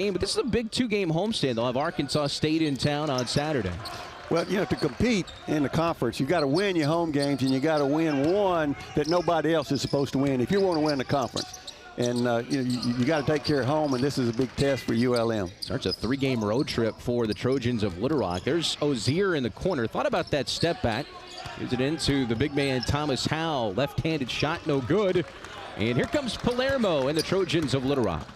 But this is a big two-game homestand. They'll have Arkansas State in town on Saturday. Well, you know, to compete in the conference, you got to win your home games, and you got to win one that nobody else is supposed to win if you want to win the conference. And you got to take care of home, and this is a big test for ULM. Starts a 3-game road trip for the Trojans of Little Rock. There's Ozier in the corner. Thought about that step back. Gives it into the big man, Thomas Howell. Left-handed shot, no good. And here comes Palermo and the Trojans of Little Rock.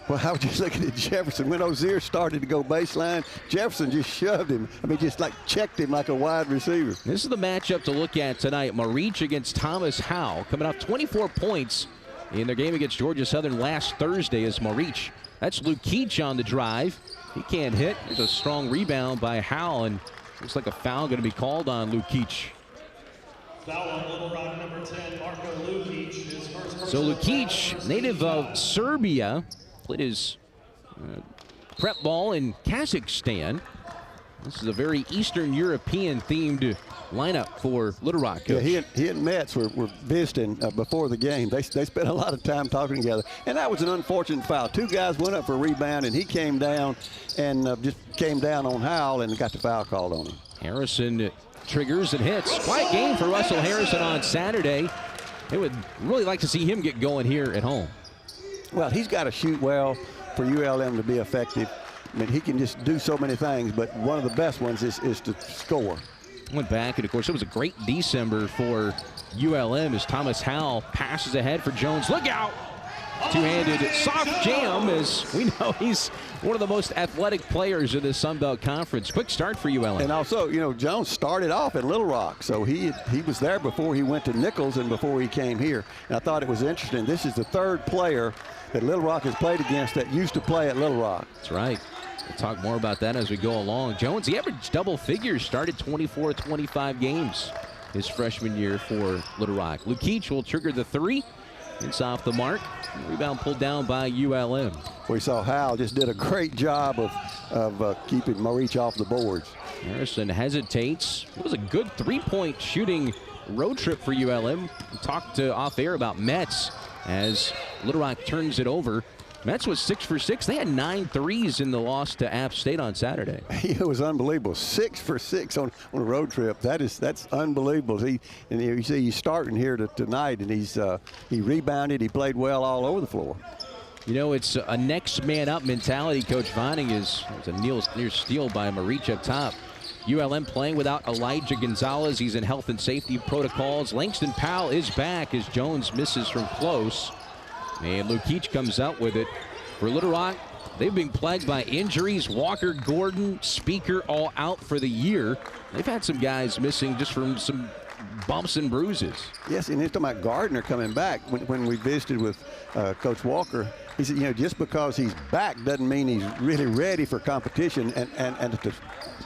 Well, I was just looking at Jefferson. When Ozier started to go baseline, Jefferson just shoved him. I mean, just like checked him like a wide receiver. This is the matchup to look at tonight. Marich against Thomas Howell, coming off 24 points in their game against Georgia Southern last Thursday as Marich. That's Lukic on the drive. He can't hit. There's a strong rebound by Howell, and looks like a foul going to be called on Lukic. Foul on Little Rock, number 10, Marko Lukic. His first So Lukic, native of Serbia, played his prep ball in Kazakhstan. This is a very Eastern European themed lineup for Little Rock. Coach. Yeah, he and Metz were visiting before the game. They spent a lot of time talking together. And that was an unfortunate foul. Two guys went up for a rebound, and he came down and just came down on Howell and got the foul called on him. Harrison triggers and hits. Quiet game for Russell Harrison on Saturday. They would really like to see him get going here at home. Well, he's got to shoot well for ULM to be effective. I mean, he can just do so many things, but one of the best ones is to score. Went back, and of course, it was a great December for ULM as Thomas Howell passes ahead for Jones. Look out! Two-handed soft jam, as we know he's one of the most athletic players in the Sun Belt Conference. Quick start for ULM. And also, you know, Jones started off at Little Rock, so he was there before he went to Nichols and before he came here. And I thought it was interesting. This is the third player that Little Rock has played against that used to play at Little Rock. That's right. We'll talk more about that as we go along. Jones, he averaged double figures, started 24, 25 games his freshman year for Little Rock. Lukic will trigger the three. It's off the mark. Rebound pulled down by ULM. We saw Howell just did a great job of keeping Marich off the boards. Harrison hesitates. It was a good three-point shooting road trip for ULM. We talked off air about Metz as Little Rock turns it over. Metz was 6 for 6. They had 9 threes in the loss to App State on Saturday. It was unbelievable. 6 for 6 on a road trip. That's unbelievable. You see he's starting here tonight, and he rebounded. He played well all over the floor. You know, it's a next man up mentality. Coach Vining is a near steal by Marich up top. ULM playing without Elijah Gonzalez. He's in health and safety protocols. Langston Powell is back as Jones misses from close. And Lukic comes out with it. For Little Rock, they've been plagued by injuries. Walker, Gordon, Speaker all out for the year. They've had some guys missing just from some bumps and bruises. Yes, and he's talking about Gardner coming back. When we visited with Coach Walker, he said, you know, just because he's back doesn't mean he's really ready for competition and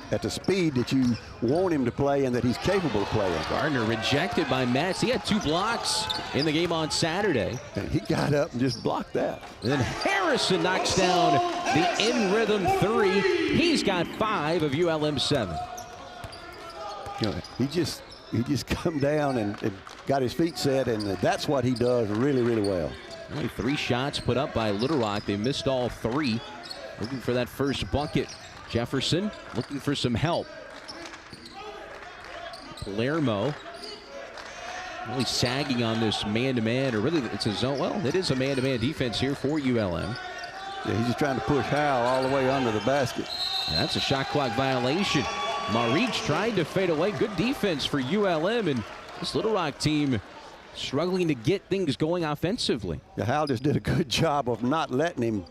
at the speed that you want him to play and that he's capable of playing. Gardner rejected by Metz. He had 2 blocks in the game on Saturday. And he got up and just blocked that. And then Harrison knocks down the in-rhythm 3. He's got 5 of ULM's 7. You know, he just come down and got his feet set, and that's what he does really, really well. Only 3 shots put up by Little Rock. They missed all 3. Looking for that first bucket. Jefferson looking for some help. Palermo really sagging on this man-to-man, or really it's a zone. Well, it is a man-to-man defense here for ULM. Yeah, he's just trying to push Howell all the way under the basket. And that's a shot clock violation. Marich tried to fade away. Good defense for ULM, and this Little Rock team struggling to get things going offensively. Yeah, Howell just did a good job of not letting him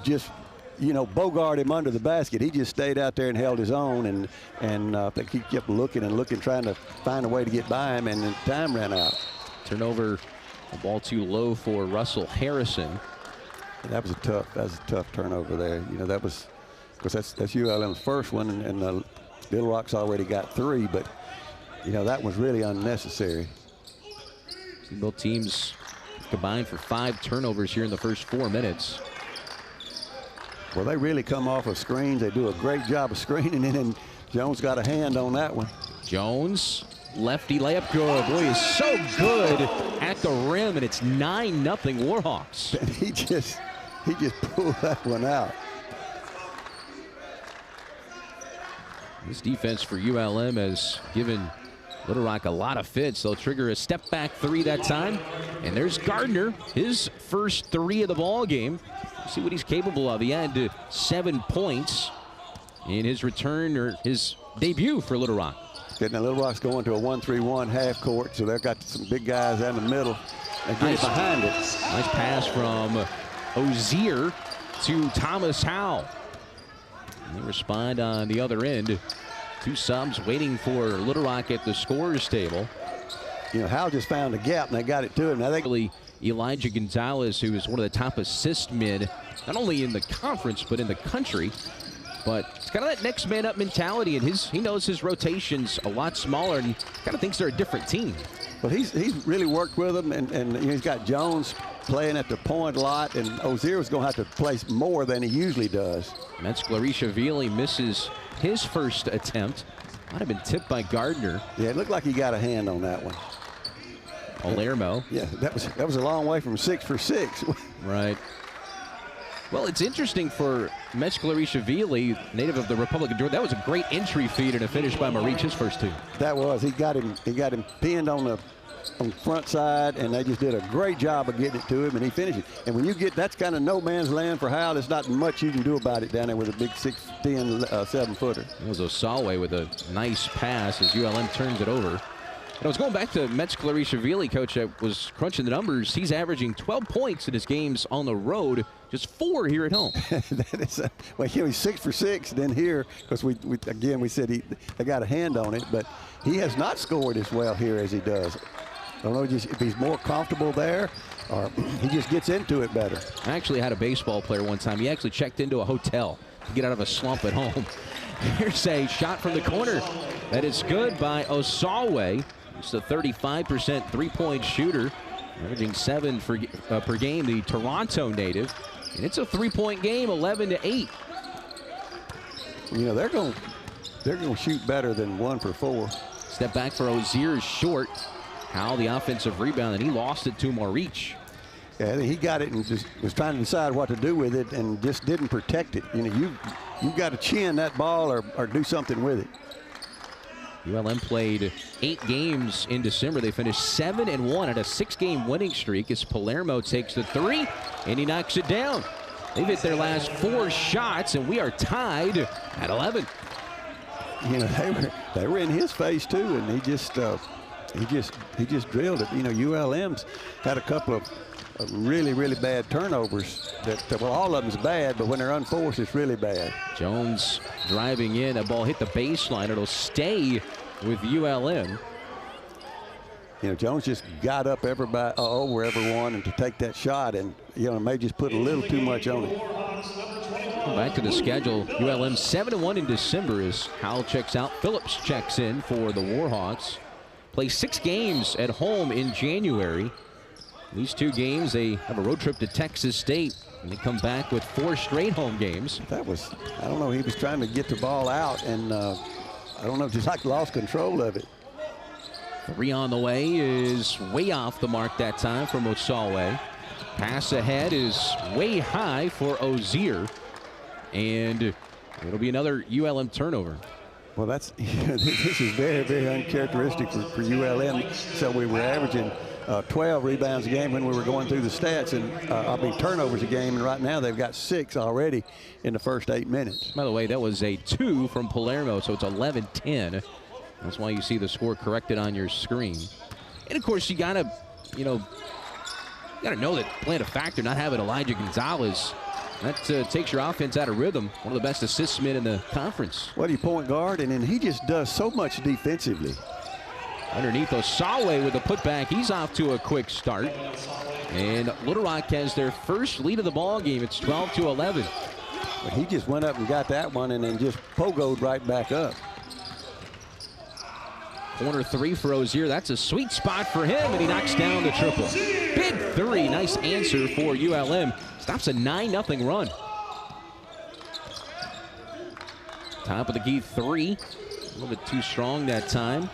just, you know, bogart him under the basket. He just stayed out there and held his own, and I think he kept looking and looking, trying to find a way to get by him, and then time ran out. Turnover, the ball too low for Russell Harrison. And that was a tough turnover there. You know, that was, of course, that's ULM's first one, and Little Rock's already got 3, but you know that was really unnecessary. Both teams combined for 5 turnovers here in the first 4 minutes. Well, they really come off of screens. They do a great job of screening it, and Jones got a hand on that one. Jones, lefty layup, good. Boy, is so good at the rim, and it's 9-0 Warhawks. And He just pulled that one out. This defense for ULM has given Little Rock a lot of fits. They'll trigger a step back three that time. And there's Gardner, his first three of the ball game. See what he's capable of. He had 7 points in his return or his debut for Little Rock. Now Little Rock's going to a 1-3-1 half court, so they've got some big guys down the middle and get behind it. Nice pass from Ozier to Thomas Howe. And they respond on the other end. 2 subs waiting for Little Rock at the scorers table. You know, Howe just found a gap, and they got it to him. Now they really Elijah Gonzalez, who is one of the top assist men, not only in the conference, but in the country. But it's kind of that next man up mentality, and he knows his rotation's a lot smaller, and kind of thinks they're a different team. Well, he's really worked with them, and you know, he's got Jones playing at the point a lot, and Ozier's going to have to play more than he usually does. Metzglerishvili misses his first attempt. Might have been tipped by Gardner. Yeah, it looked like he got a hand on that one. Palermo. Yeah, that was a long way from 6 for 6. Right. Well, it's interesting for Metzglerishvili, native of the Republic of Georgia. That was a great entry feed and a finish by Marich, his first 2. That was. He got him pinned on the front side, and they just did a great job of getting it to him, and he finished it. And when you get, that's kind of no man's land for Howell. There's not much you can do about it down there with a big 6'10", 7-footer. It was Osalwe with a nice pass as ULM turns it over. And I was going back to Metzglerishvili, coach. I was crunching the numbers. He's averaging 12 points in his games on the road, just 4 here at home. That is well, he's 6 for 6. Then here, because we said they got a hand on it, but he has not scored as well here as he does. I don't know if he's more comfortable there or he just gets into it better. I actually had a baseball player one time. He actually checked into a hotel to get out of a slump at home. Here's a shot from the corner that is good by Osalwe. He's a 35% three-point shooter, averaging 7 per game, the Toronto native. And it's a 3-point game, 11-8. You know, they're going to shoot better than 1 for 4. Step back for Ozier's short. Howell, the offensive rebound, and he lost it to Marich. Yeah, he got it and just was trying to decide what to do with it and just didn't protect it. You know, you've got to chin that ball or do something with it. ULM played 8 games in December. They finished 7-1 at a 6-game winning streak as Palermo takes the 3 and he knocks it down. They've hit their last 4 shots and we are tied at 11. You know, they were in his face too, and he just drilled it. You know, ULM's had a couple of really bad turnovers. Well, all of them's bad, but when they're unforced, it's really bad. Jones driving in, a ball hit the baseline. It'll stay with ULM. You know, Jones just got up over everyone and to take that shot, and you know, may just put a little too much on it. Back to the schedule. ULM 7-1 in December as Howell checks out. Phillips checks in for the Warhawks. Play 6 games at home in January. These 2 games, they have a road trip to Texas State, and they come back with 4 straight home games. I don't know, he was trying to get the ball out, and I don't know, just like lost control of it. 3 on the way is way off the mark that time from Osalwe. Pass ahead is way high for Ozier, and it'll be another ULM turnover. Well, this is very uncharacteristic for ULM. So we were averaging 12 rebounds a game when we were going through the stats, and turnovers a game, and right now they've got 6 already in the first 8 minutes. By the way, that was a 2 from Palermo, so it's 11-10. That's why you see the score corrected on your screen. And of course, you gotta know that playing a factor, not having Elijah Gonzalez. That takes your offense out of rhythm. One of the best assist men in the conference. Well, you point guard, and then he just does so much defensively. Underneath Osalwe with a putback. He's off to a quick start. And Little Rock has their first lead of the ball game. It's 12-11. But he just went up and got that one and then just pogoed right back up. Corner 3 for Ozier. That's a sweet spot for him, and he knocks down the triple. Big 3. Nice answer for ULM. Stops a 9-0 run. Top of the key 3. A little bit too strong that time.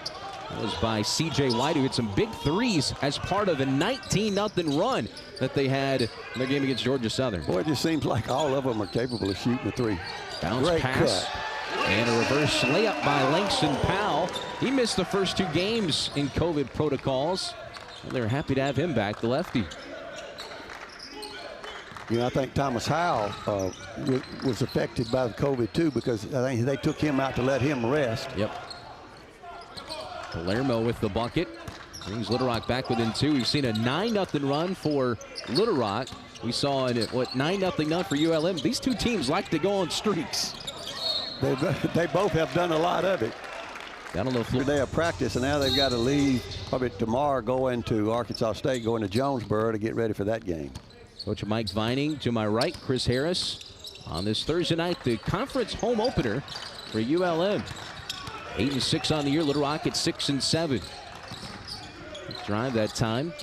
That was by C.J. White, who hit some big threes as part of the 19-0 run that they had in their game against Georgia Southern. Boy, it just seems like all of them are capable of shooting a three. Bounce Great pass. cut. And a reverse layup by Langston Powell. He missed the first 2 games in COVID protocols. And they're happy to have him back, the lefty. You know, I think Thomas Howell was affected by the COVID too, because I think they took him out to let him rest. Yep. Palermo with the bucket. Brings Little Rock back within 2. We've seen a 9-0 run for Little Rock. We saw it at, 9-0 run for ULM. These 2 teams like to go on streaks. They both have done a lot of it. Down on the floor. Day of practice, and now they've got to leave probably tomorrow, going to Arkansas State, going to Jonesboro to get ready for that game. Coach Mike Vining to my right, Chris Harris. On this Thursday night, the conference home opener for ULM. 8-6 on the year. Little Rock at 6-7. Drive that time.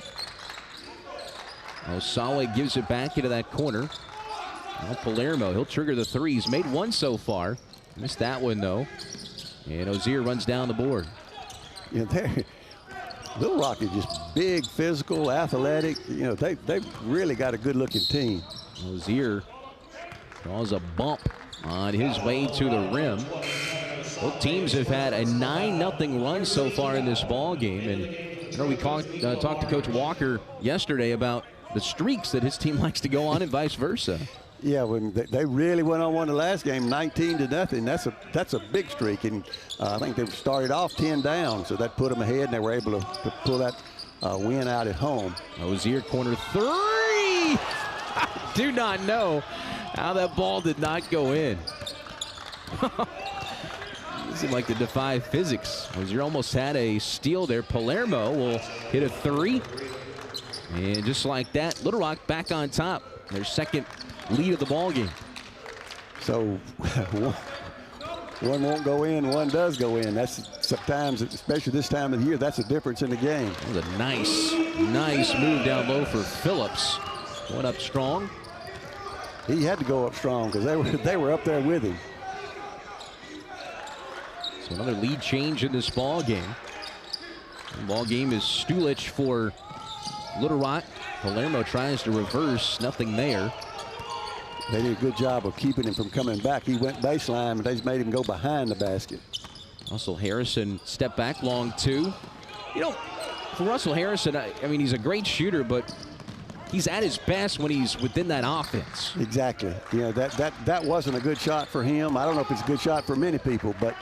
Osawe gives it back into that corner. Now Palermo, he'll trigger the 3. He's made 1 so far. Missed that one though. And Ozier runs down the board. You know, Little Rock is just big, physical, athletic. You know, they've really got a good-looking team. Ozier draws a bump on his way to the rim. Both teams have had a 9-0 run so far in this ball game, and you know, we talked to Coach Walker yesterday about the streaks that his team likes to go on and vice versa. Yeah, when they really went on one the last game, 19-0. That's a big streak, and I think they started off 10 down, so that put them ahead, and they were able to pull that win out at home. Ozier corner 3. I do not know how that ball did not go in. It seemed like to defy physics. Ozier almost had a steal there. Palermo will hit a 3. And just like that, Little Rock back on top. Their second lead of the ball game. So one won't go in, one does go in. That's sometimes, especially this time of the year, that's a difference in the game. That was a nice move down low for Phillips. Going up strong. He had to go up strong because they were up there with him. So another lead change in this ball game. The ball game is Stulich for Little Rock. Palermo tries to reverse, nothing there. They did a good job of keeping him from coming back. He went baseline, but they just made him go behind the basket. Russell Harrison step back long 2. You know, for Russell Harrison, I mean, he's a great shooter, but he's at his best when he's within that offense. Exactly. You know, that wasn't a good shot for him. I don't know if it's a good shot for many people, but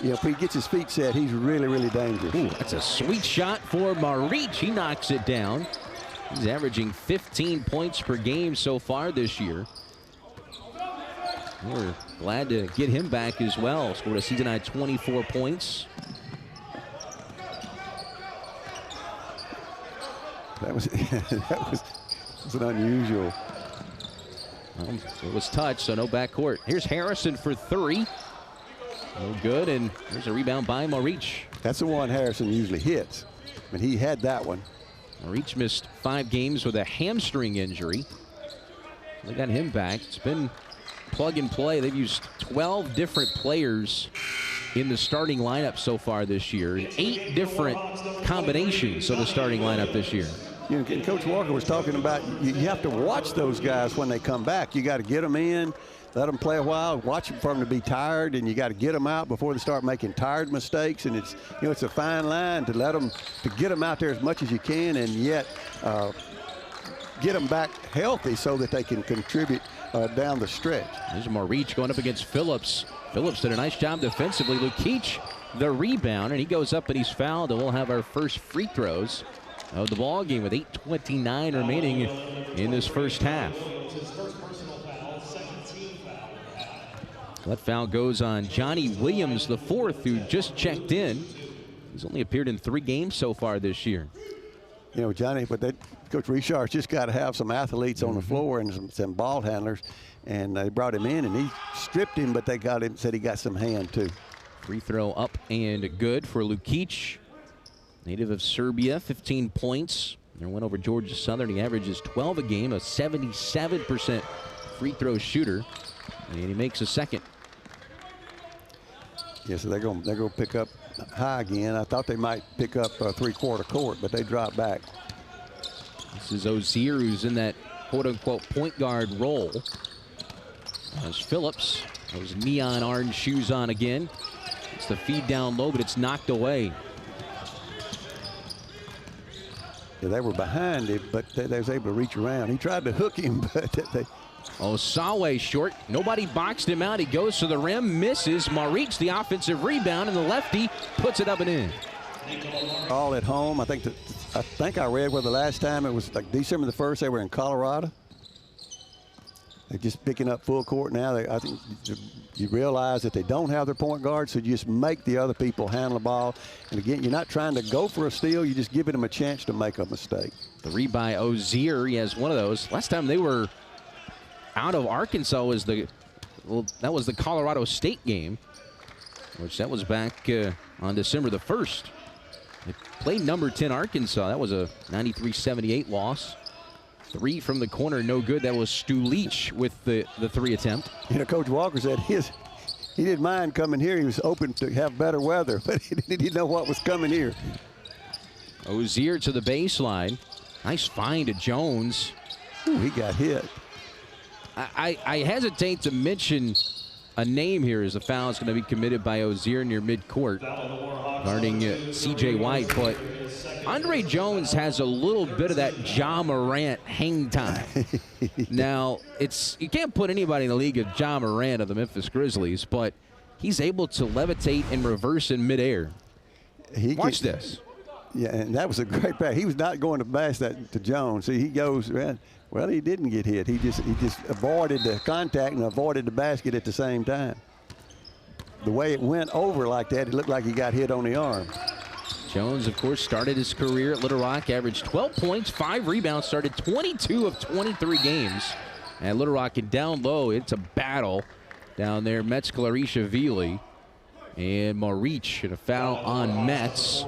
you know, if he gets his feet set, he's really, really dangerous. Ooh, that's a sweet shot for Marich. He knocks it down. He's averaging 15 points per game so far this year. We're glad to get him back as well. Scored a season-high 24 points. That was an unusual. Well, it was touched, so no backcourt. Here's Harrison for 3. No good, and there's a rebound by Marich. That's the one Harrison usually hits, but he had that one. Marich missed 5 games with a hamstring injury. They got him back. It's been plug and play. They've used 12 different players in the starting lineup so far this year. 8 different combinations of the starting lineup this year. You know, and Coach Walker was talking about you have to watch those guys when they come back. You got to get them in, let them play a while, watch them for them to be tired, and you got to get them out before they start making tired mistakes. And it's, you know, it's a fine line to get them out there as much as you can, and yet get them back healthy so that they can contribute down the stretch. There's Marich going up against Phillips. Phillips did a nice job defensively. Lukic the rebound, and he goes up and he's fouled, and we'll have our first free throws of the ball game with 8:29 remaining in this first half. That foul goes on Johnny Williams, the 4th, who just checked in. He's only appeared in 3 games so far this year. You know, Johnny, but Coach Richard's just got to have some athletes on the floor and some ball handlers, and they brought him in, and he stripped him, but they got him, said he got some hand too. Free throw up and good for Lukic, native of Serbia, 15 points. Their win over Georgia Southern. He averages 12 a game, a 77% free throw shooter, and he makes a second. Yeah, so they're gonna pick up high again. I thought they might pick up three-quarter court, but they drop back. This is Ozier, who's in that quote-unquote point guard role. As Phillips, those neon orange shoes on again. It's the feed down low, but it's knocked away. Yeah, they were behind him, but they was able to reach around. He tried to hook him, but they. Osawe short. Nobody boxed him out. He goes to the rim, misses. Maric, the offensive rebound, and the lefty puts it up and in. All at home. I think I read where the last time it was like December the 1st. They were in Colorado. They're just picking up full court now. I think you realize that they don't have their point guard, so you just make the other people handle the ball. And again, you're not trying to go for a steal. You're just giving them a chance to make a mistake. The read by Ozier. He has one of those. Last time they were out of Arkansas was that was the Colorado State game, which that was back on December the 1st. They played number 10 Arkansas. That was a 93-78 loss. Three from the corner, no good. That was Stulich with the three attempt. You know, Coach Walker said he didn't mind coming here. He was open to have better weather, but he didn't know what was coming here. Ozier to the baseline. Nice find to Jones. Ooh, he got hit. I hesitate to mention a name here as the foul is going to be committed by Ozier near midcourt, guarding C.J. White, but Andre Jones has a little bit of that Ja Morant hang time. Now, you can't put anybody in the league of Ja Morant of the Memphis Grizzlies, but he's able to levitate and reverse in midair. Watch this. Yeah, and that was a great pass. He was not going to pass that to Jones. See, he goes, well, he didn't get hit. He just avoided the contact and avoided the basket at the same time. The way it went over like that, it looked like he got hit on the arm. Jones, of course, started his career at Little Rock, averaged 12 points, 5 rebounds, started 22 of 23 games. And Little Rock and down low, it's a battle down there. Metz Clarisha-Vili and Maric and a foul on Metz.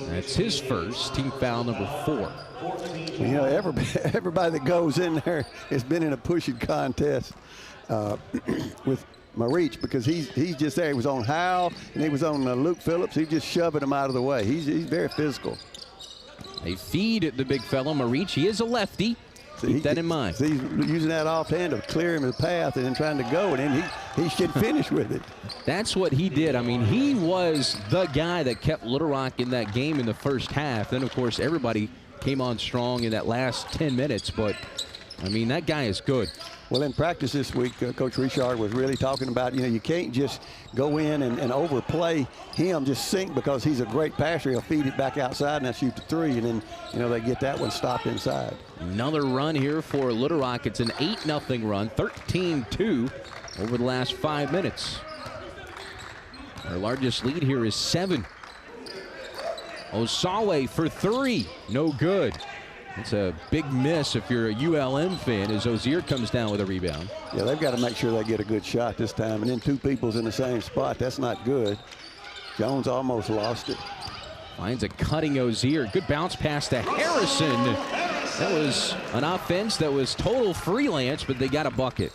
That's his first, team foul number 4. You know, everybody that goes in there has been in a pushing contest with Maric, because he's just there. He was on Howell and he was on Luke Phillips. He's just shoving him out of the way. He's very physical. They feed the big fellow Maric. He is a lefty. Keep that in mind. He's using that offhand to clear him the path and then trying to go, and then he should finish with it. That's what he did. I mean, he was the guy that kept Little Rock in that game in the first half. Then, of course, everybody came on strong in that last 10 minutes. But, I mean, that guy is good. Well, in practice this week, Coach Richard was really talking about, you can't just go in and overplay him, just sink, because he's a great passer. He'll feed it back outside and then shoot the three, and then, they get that one stopped inside. Another run here for Little Rock. It's an 8-0 run, 13-2 over the last 5 minutes. Our largest lead here is 7. Osawe for 3, no good. It's a big miss if you're a ULM fan, as Ozier comes down with a rebound. Yeah, they've got to make sure they get a good shot this time, and then 2 people's in the same spot. That's not good. Jones almost lost it. Finds a cutting Ozier. Good bounce pass to Harrison. That was an offense that was total freelance, but they got a bucket.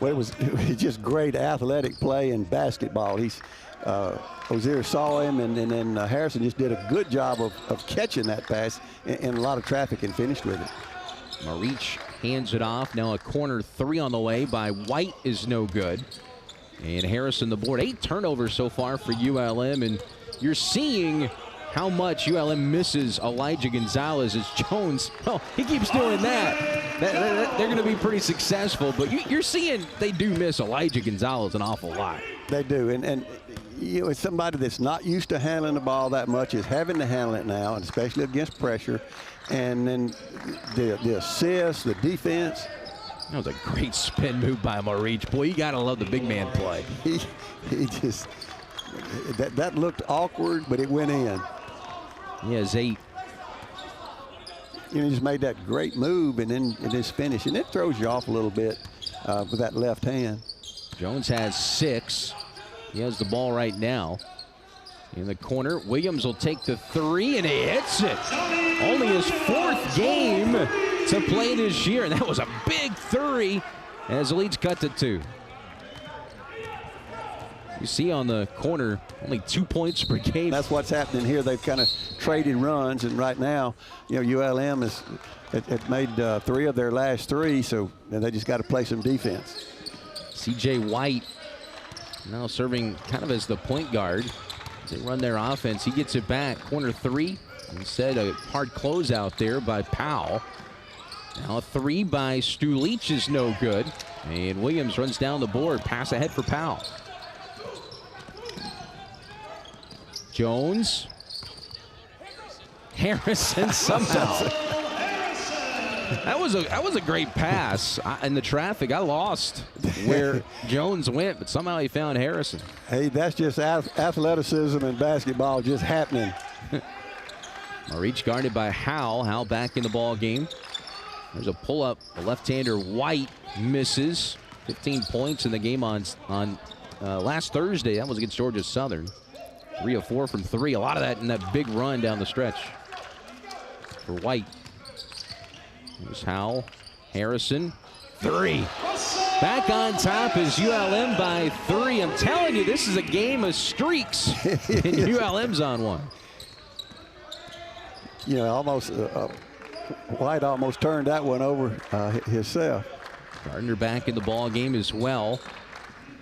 Well, it was just great athletic play in basketball. Ozier saw him, and then Harrison just did a good job of catching that pass in a lot of traffic and finished with it. Maric hands it off. Now a corner 3 on the way by White is no good. And Harrison the board. 8 turnovers so far for ULM, and you're seeing how much ULM misses Elijah Gonzalez as Jones. Oh, he keeps doing that. They're going to be pretty successful, but you're seeing they do miss Elijah Gonzalez an awful lot. They do, and it's somebody that's not used to handling the ball that much is having to handle it now, and especially against pressure. And then the assist, the defense. That was a great spin move by Maric. Boy, you got to love the big man play. He just, that looked awkward, but it went in. He has 8. He just made that great move, and then his finish. And it throws you off a little bit with that left hand. Jones has 6. He has the ball right now. In the corner, Williams will take the 3, and he hits it. Only his 4th game to play this year, and that was a big 3 as the lead's cut to 2. You see on the corner, only 2 points per game. That's what's happening here. They've kind of traded runs, and right now, you know, ULM it made 3 of their last 3, so they just got to play some defense. C.J. White now serving kind of as the point guard. They run their offense. He gets it back, corner 3. Instead, a hard closeout there by Powell. Now a 3 by Stu Leach is no good. And Williams runs down the board. Pass ahead for Powell. Jones. Harrison somehow. That was a great pass. In the traffic, I lost where Jones went, but somehow he found Harrison. Hey, that's just athleticism and basketball just happening. Marich guarded by Howell. Howell back in the ball game. There's a pull-up. The left-hander White misses. 15 points in the game on last Thursday. That was against Georgia Southern. 3 of 4 from 3. A lot of that in that big run down the stretch for White. Here's Howell. Harrison. 3. Back on top is ULM by 3. I'm telling you, this is a game of streaks. And ULM's on one. You know, almost White almost turned that one over himself. Gardner back in the ball game as well.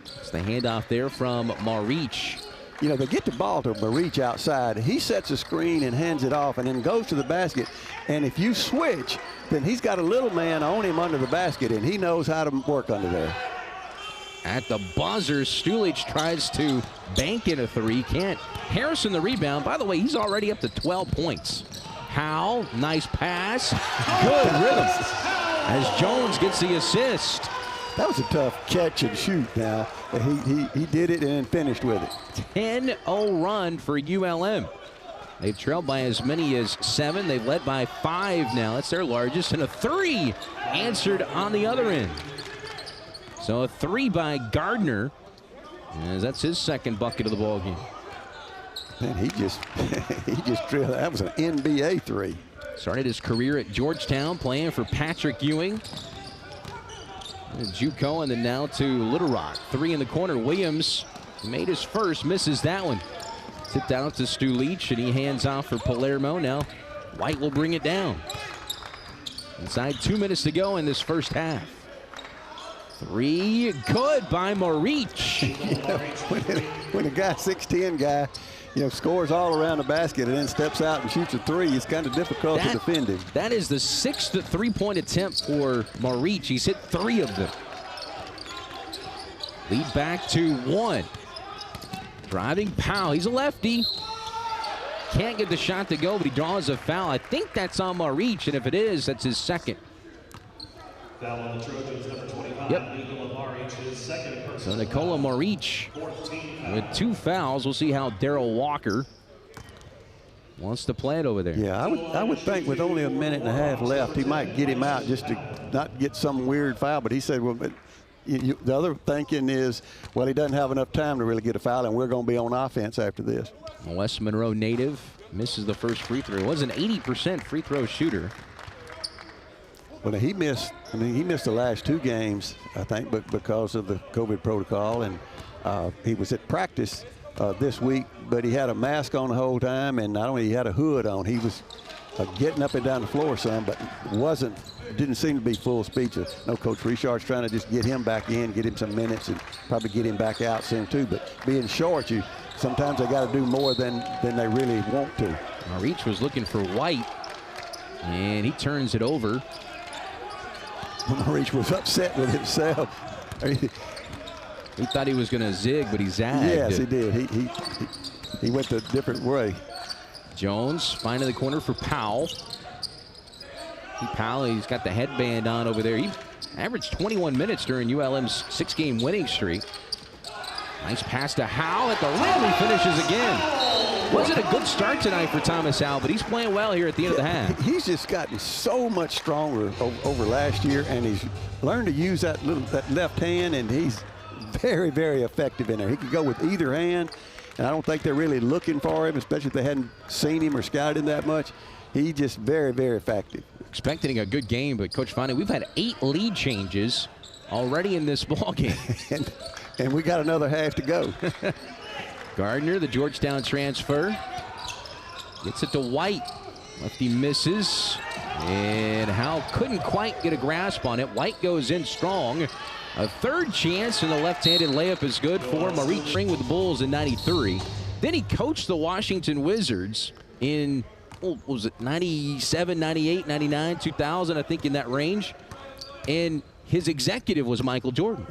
It's the handoff there from Marich. You know, they get the ball to Marich outside. He sets a screen and hands it off and then goes to the basket. And if you switch, then he's got a little man on him under the basket, and he knows how to work under there. At the buzzer, Stulich tries to bank in a 3. Can't. Harrison the rebound. By the way, he's already up to 12 points. Howell, nice pass. Good rhythm as Jones gets the assist. That was a tough catch and shoot now. He did it and finished with it. 10-0 run for ULM. They've trailed by as many as 7. They've led by 5 now. That's their largest. And a 3 answered on the other end. So a 3 by Gardner. As that's his second bucket of the ball game. Man, he just drilled. That was an NBA 3. Started his career at Georgetown playing for Patrick Ewing. JUCO, and then now to Little Rock. 3 in the corner. Williams made his first, misses that one. Tipped out to Stu Leach, and he hands off for Palermo. Now White will bring it down. Inside 2 minutes to go in this first half. 3 good by Marich. When a guy, 6'10" guy, you know, scores all around the basket and then steps out and shoots a 3, it's kind of difficult to defend him. That is the 6th three-point attempt for Marich. He's hit 3 of them. Lead back to 1. Driving Powell. He's a lefty. Can't get the shot to go, but he draws a foul. I think that's on Marich, and if it is, that's his second. Foul on the Trojans, number 25. Yep. Nikola Maric, his second personal So Nikola Marich with 2 fouls. We'll see how Darrell Walker wants to play it over there. Yeah, I would think with only a minute and a half left, he might get him out just to not get some weird foul. But he said, well, the other thinking is, well, he doesn't have enough time to really get a foul, and we're going to be on offense after this. West Monroe native misses the first free throw. Was an 80% free throw shooter. Well, he missed the last 2 games, I think, but because of the COVID protocol, and he was at practice this week, but he had a mask on the whole time, and not only he had a hood on, he was getting up and down the floor some, but didn't seem to be full speed. So, no, Coach Richard's trying to just get him back in, get him some minutes, and probably get him back out soon too. But being short, sometimes they got to do more than they really want to. Marich was looking for White, and he turns it over. Marich was upset with himself. He thought he was going to zig, but he zagged. Yes, he did. He went a different way. Jones finding the corner for Powell. Powell, he's got the headband on over there. He averaged 21 minutes during ULM's 6-game winning streak. Nice pass to Howell at the rim. He finishes again. Wasn't a good start tonight for Thomas Howell, but he's playing well here at the end of the half. He's just gotten so much stronger over last year, and he's learned to use that left hand, and he's very, very effective in there. He can go with either hand, and I don't think they're really looking for him, especially if they hadn't seen him or scouted him that much. He's just very, very effective. Expecting a good game, but Coach Fonte, we've had 8 lead changes already in this ball game. And And we got another half to go. Gardner, the Georgetown transfer, gets it to White. Lefty misses, and Howe couldn't quite get a grasp on it. White goes in strong. A third chance, and the left-handed layup is good for Maurice with the Bulls in '93. Then he coached the Washington Wizards in, what was it, 97, 98, 99, 2000, I think, in that range. And his executive was Michael Jordan.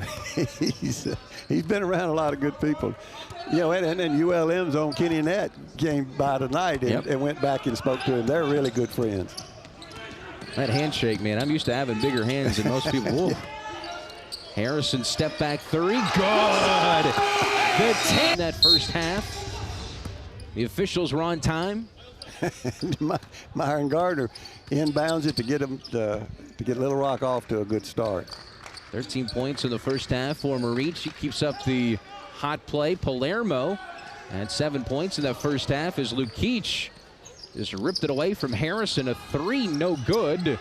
He's been around a lot of good people. You know, and then ULM's own Kenny Nett came by tonight and went back and spoke to him. They're really good friends. That handshake, man, I'm used to having bigger hands than most people. Harrison step back three, good. The 10 that first half. The officials were on time. Myron Gardner inbounds it to get him to get Little Rock off to a good start. 13 points in the first half for Maurice. He keeps up the hot play. Palermo at 7 points in that first half as Lukic just ripped it away from Harrison. A three, no good.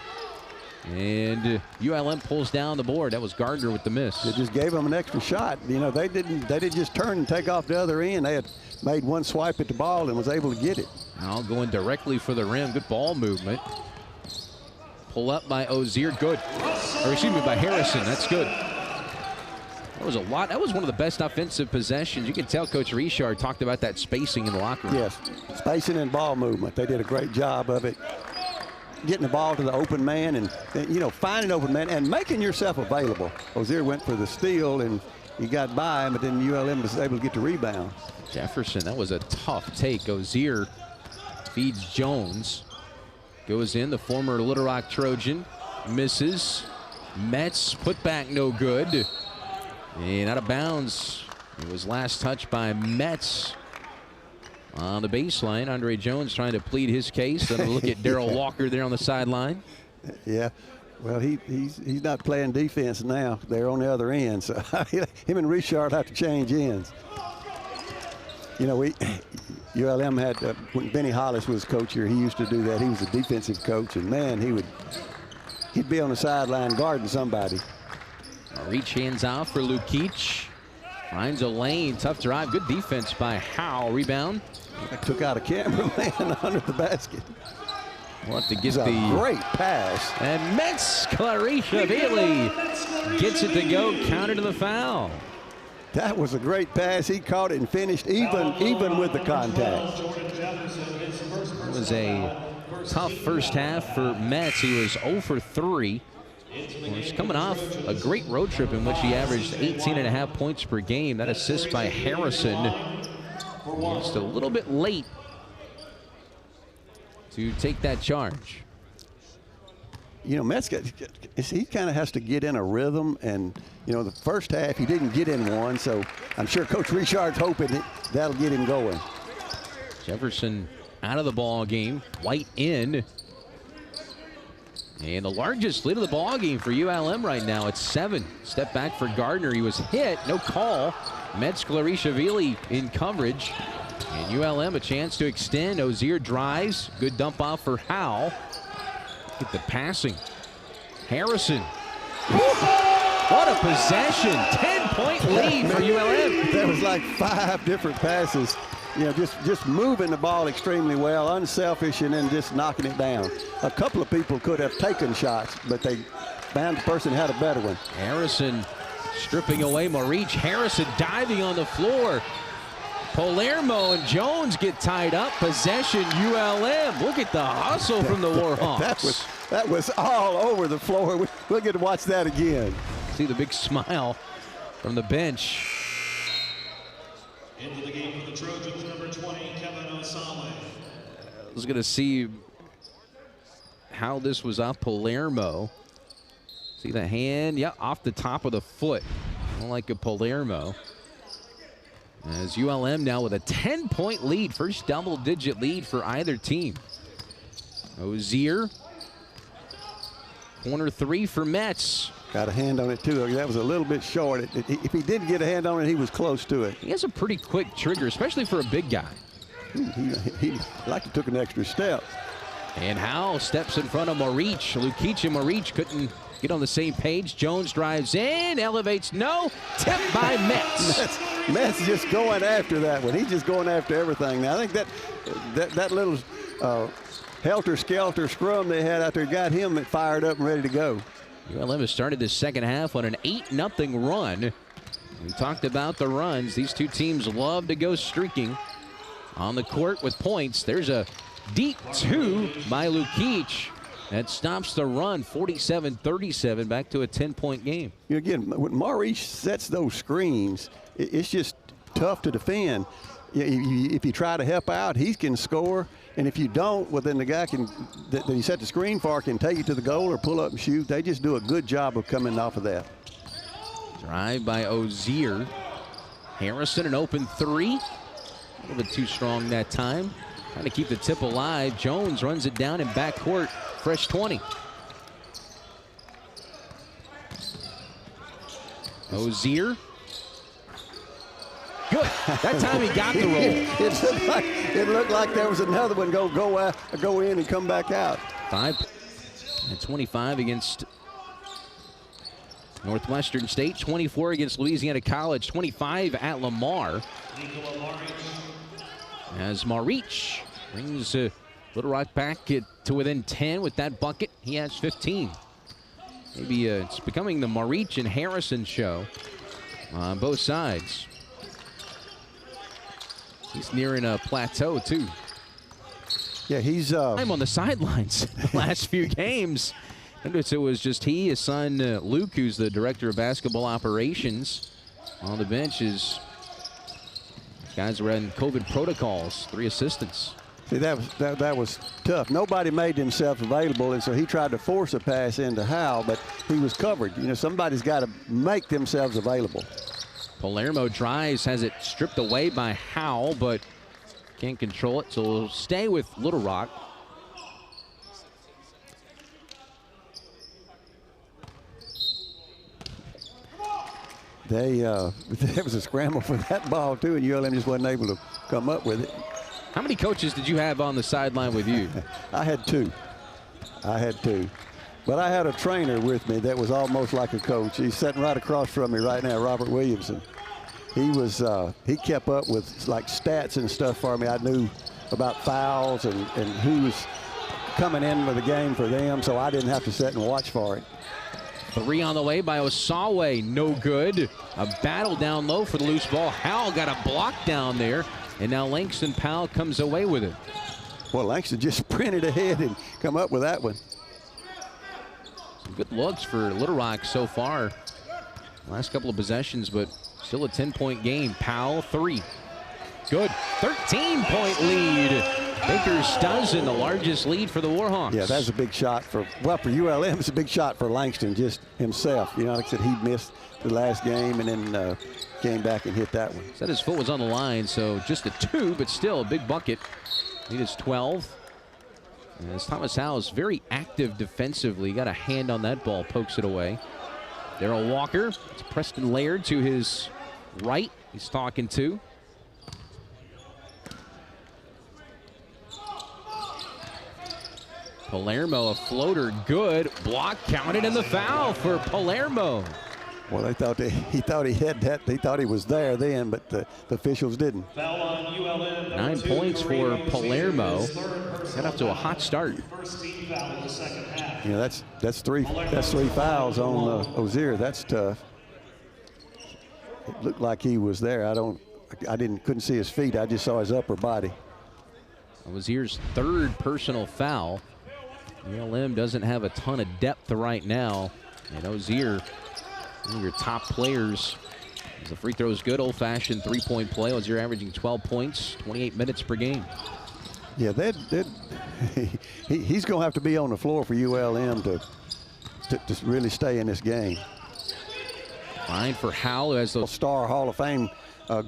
And ULM pulls down the board. That was Gardner with the miss. They just gave him an extra shot. You know, they didn't just turn and take off the other end. They had made one swipe at the ball and was able to get it. Now going directly for the rim. Good ball movement. Pull up by Ozier. Good. Or excuse me, by Harrison. That's good. That was a lot. That was one of the best offensive possessions. You can tell Coach Richard talked about that spacing in the locker room. Yes, spacing and ball movement. They did a great job of it. Getting the ball to the open man and you know, finding open man and making yourself available. Ozier went for the steal and he got by him, but then ULM was able to get the rebound. Jefferson, that was a tough take. Ozier feeds Jones. Goes in, the former Little Rock Trojan. Misses. Metz put back no good. And out of bounds. It was last touched by Metz. On the baseline, Andre Jones trying to plead his case. Then look at Darrell Walker there on the sideline. Yeah, well, he's not playing defense now. They're on the other end, so him and Richard have to change ends. You know, ULM had when Benny Hollis was coach here, he used to do that. He was a defensive coach, and man, he'd be on the sideline guarding somebody. Reach hands out for Lukic. Finds a lane, tough drive, good defense by Howe. Rebound. Took out a cameraman under the basket. We'll have to get a the great pass. And Metz Clarisha gets it to go, counter to the foul. That was a great pass. He caught it and finished even with the contact. It was a tough first half for Metz. He was 0 for 3. He's coming off a great road trip in which he averaged 18.5 points per game. That assist by Harrison. Just a little bit late to take that charge. You know, Metz, he kind of has to get in a rhythm, and you know, the first half he didn't get in one, so I'm sure Coach Richard's hoping that'll get him going. Jefferson out of the ball game. White in. And the largest lead of the ball game for ULM right now. It's 7. Step back for Gardner. He was hit. No call. Metz Clarishavili in coverage. And ULM a chance to extend. Ozier drives. Good dump off for Howe. Look at the passing. Harrison. What a possession. 10-point lead for ULM. There was like 5 different passes. You know, just moving the ball extremely well, unselfish, and then just knocking it down. A couple of people could have taken shots, but they found the person who had a better one. Harrison stripping away Maurice. Harrison diving on the floor. Palermo and Jones get tied up. Possession ULM. Look at the hustle from the Warhawks. That was all over the floor. We'll get to watch that again. See the big smile from the bench. Into the game for the Trojans, number 20, Kevin Osame. I was going to see how this was off Palermo. See the hand? Yeah, off the top of the foot. Like a Palermo. As ULM now with a 10-point lead. First double-digit lead for either team. Ozier. Corner 3 for Metz. Got a hand on it, too. That was a little bit short. If he didn't get a hand on it, he was close to it. He has a pretty quick trigger, especially for a big guy. He like to took an extra step. And Howe steps in front of Maurice. Lukic and Maurice couldn't get on the same page. Jones drives in, elevates, no, tipped by Metz. Metz just going after that one. He's just going after everything. Now, I think that little helter-skelter scrum they had out there got him fired up and ready to go. ULM has started this second half on an 8-0 run. We talked about the runs. These two teams love to go streaking on the court with points. There's a deep two by Lukic that stops the run, 47-37, back to a 10-point game. Again, when Maurice sets those screens, it's just tough to defend. If you try to help out, he can score. And if you don't, well, then the guy that he set the screen for can take you to the goal or pull up and shoot. They just do a good job of coming off of that. Drive by Ozier. Harrison, an open three. A little bit too strong that time. Trying to keep the tip alive. Jones runs it down in backcourt. Fresh 20. Ozier. Good. That time he got the roll. It looked like there was another one go in and come back out. 25 against Northwestern State, 24 against Louisiana College, 25 at Lamar. As Marich brings Little Rock back to within 10 with that bucket. He has 15. Maybe it's becoming the Marich and Harrison show on both sides. He's nearing a plateau, too. Yeah, he's I'm on the sidelines the last few games. Notice it was just he, his son Luke, who's the director of basketball operations, on the bench. Guys were in COVID protocols, 3 assistants. See, that was tough. Nobody made themselves available, and so he tried to force a pass into Howell, but he was covered. Somebody's got to make themselves available. Palermo drives, has it stripped away by Howell, but can't control it, so we'll stay with Little Rock. There was a scramble for that ball, too, and ULM just wasn't able to come up with it. How many coaches did you have on the sideline with you? I had 2. But I had a trainer with me that was almost like a coach. He's sitting right across from me right now, Robert Williamson. He kept up with like stats and stuff for me. I knew about fouls and who was coming in with the game for them, so I didn't have to sit and watch for it. 3 on the way by Osawe, no good. A battle down low for the loose ball. Howell got a block down there, and now Langston Powell comes away with it. Well, Langston just sprinted ahead and come up with that one. Some good looks for Little Rock so far. Last couple of possessions, but still a 10-point game. Powell, 3. Good. 13-point lead. Baker's dozen, the largest lead for the Warhawks. Yeah, that's a big shot for ULM. It's a big shot for Langston, just himself. Like I said, he missed the last game and then came back and hit that one. Said his foot was on the line, so just a 2, but still a big bucket. Lead is 12. And as Thomas Howell is very active defensively, got a hand on that ball, pokes it away. Darrell Walker, it's Preston Laird to his right. He's talking to. Palermo, a floater, good. Block counted, and the foul for Palermo. Well, he thought he had that. He thought he was there then, but the officials didn't. Foul on ULM, 9 points for Palermo. Got off to a hot start. First team foul in the second half. That's three fouls on Ozier. That's tough. It looked like he was there. Couldn't see his feet. I just saw his upper body. Ozier's 3rd personal foul. ULM doesn't have a ton of depth right now, and Ozier, one of your top players. As the free throw is good, old-fashioned 3-point play. Ozier averaging 12 points, 28 minutes per game. Yeah, he's going to have to be on the floor for ULM to really stay in this game. Fine for Howell, who has those Star Hall of Fame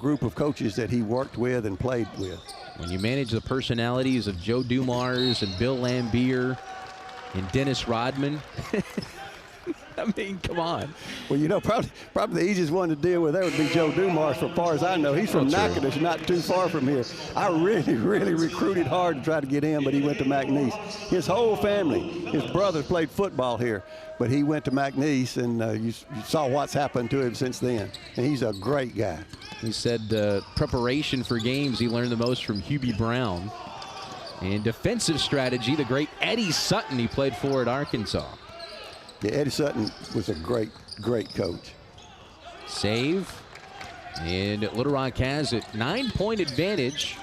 group of coaches that he worked with and played with. When you manage the personalities of Joe Dumars and Bill Lambier and Dennis Rodman, that I mean, come on. Well, you know, probably the easiest one to deal with there would be Joe Dumars, as far as I know. He's from Natchitoches, not too far from here. I really recruited hard to try to get him, but he went to McNeese. His whole family, his brothers played football here, but he went to McNeese, and you saw what's happened to him since then. And he's a great guy. He said preparation for games, he learned the most from Hubie Brown. And defensive strategy, the great Eddie Sutton he played for at Arkansas. Yeah, Eddie Sutton was a great coach. Save. And Little Rock has it. 9-point advantage.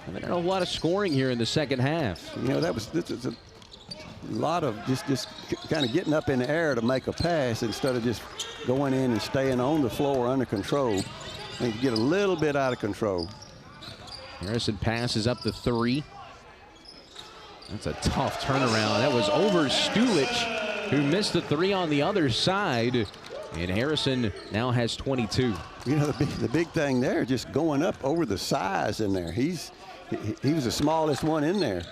And they don't have a lot of scoring here in the second half. You know, this is a lot of just kind of getting up in the air to make a pass instead of just going in and staying on the floor under control. And you get a little bit out of control. Harrison passes up the 3. That's a tough turnaround. That was over Stulich, who missed the 3 on the other side. And Harrison now has 22. You know, the big thing there, just going up over the size in there. He was the smallest one in there.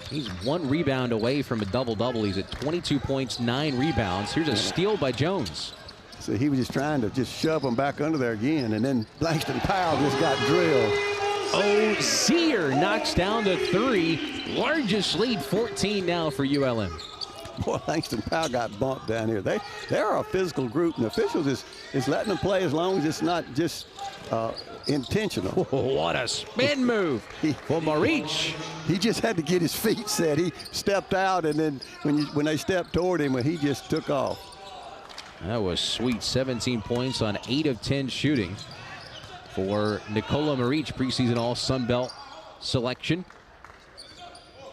He's 1 rebound away from a double-double. He's at 22 points, 9 rebounds. Here's a steal by Jones. So he was just trying to just shove him back under there again, and then Langston Powell just got drilled. Sear knocks down the 3. Largest lead, 14 now for ULM. Boy, Langston Powell got bumped down here. They are a physical group, and the officials is letting them play as long as it's not just intentional. What a spin move for Marich. He just had to get his feet set. He stepped out, and then when they stepped toward him, he just took off. That was sweet. 17 points on 8 of 10 shooting for Nikola Marich, preseason All-Sun Belt selection.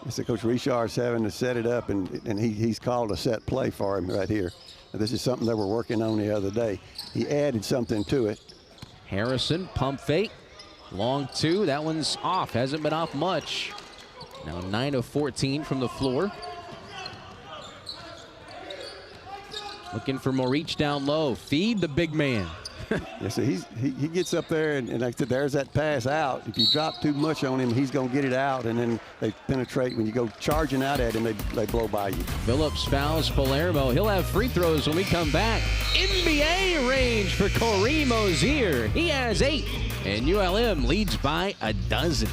So Coach Richard's having to set it up, and he's called a set play for him right here. Now, this is something they were working on the other day. He added something to it. Harrison, pump fake, long 2. That one's off, hasn't been off much. Now 9 of 14 from the floor. Looking for Marich down low. Feed the big man. Yeah, so he gets up there, and like I said, there's that pass out. If you drop too much on him, he's going to get it out, and then they penetrate. When you go charging out at him, they blow by you. Phillips fouls Palermo. He'll have free throws when we come back. NBA range for Kareem Ozier. He has 8, and ULM leads by a dozen.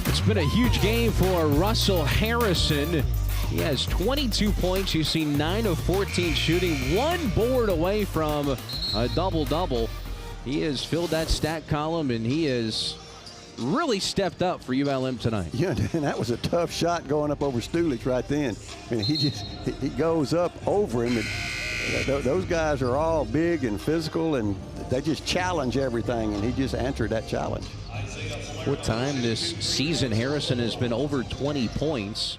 It's been a huge game for Russell Harrison. He has 22 points. You see 9 of 14 shooting, 1 board away from a double-double. He has filled that stat column, and he has really stepped up for ULM tonight. Yeah, and that was a tough shot going up over Stulich right then. And he goes up over him. And those guys are all big and physical, and they just challenge everything, and he just answered that challenge. Fourth time this season Harrison has been over 20 points.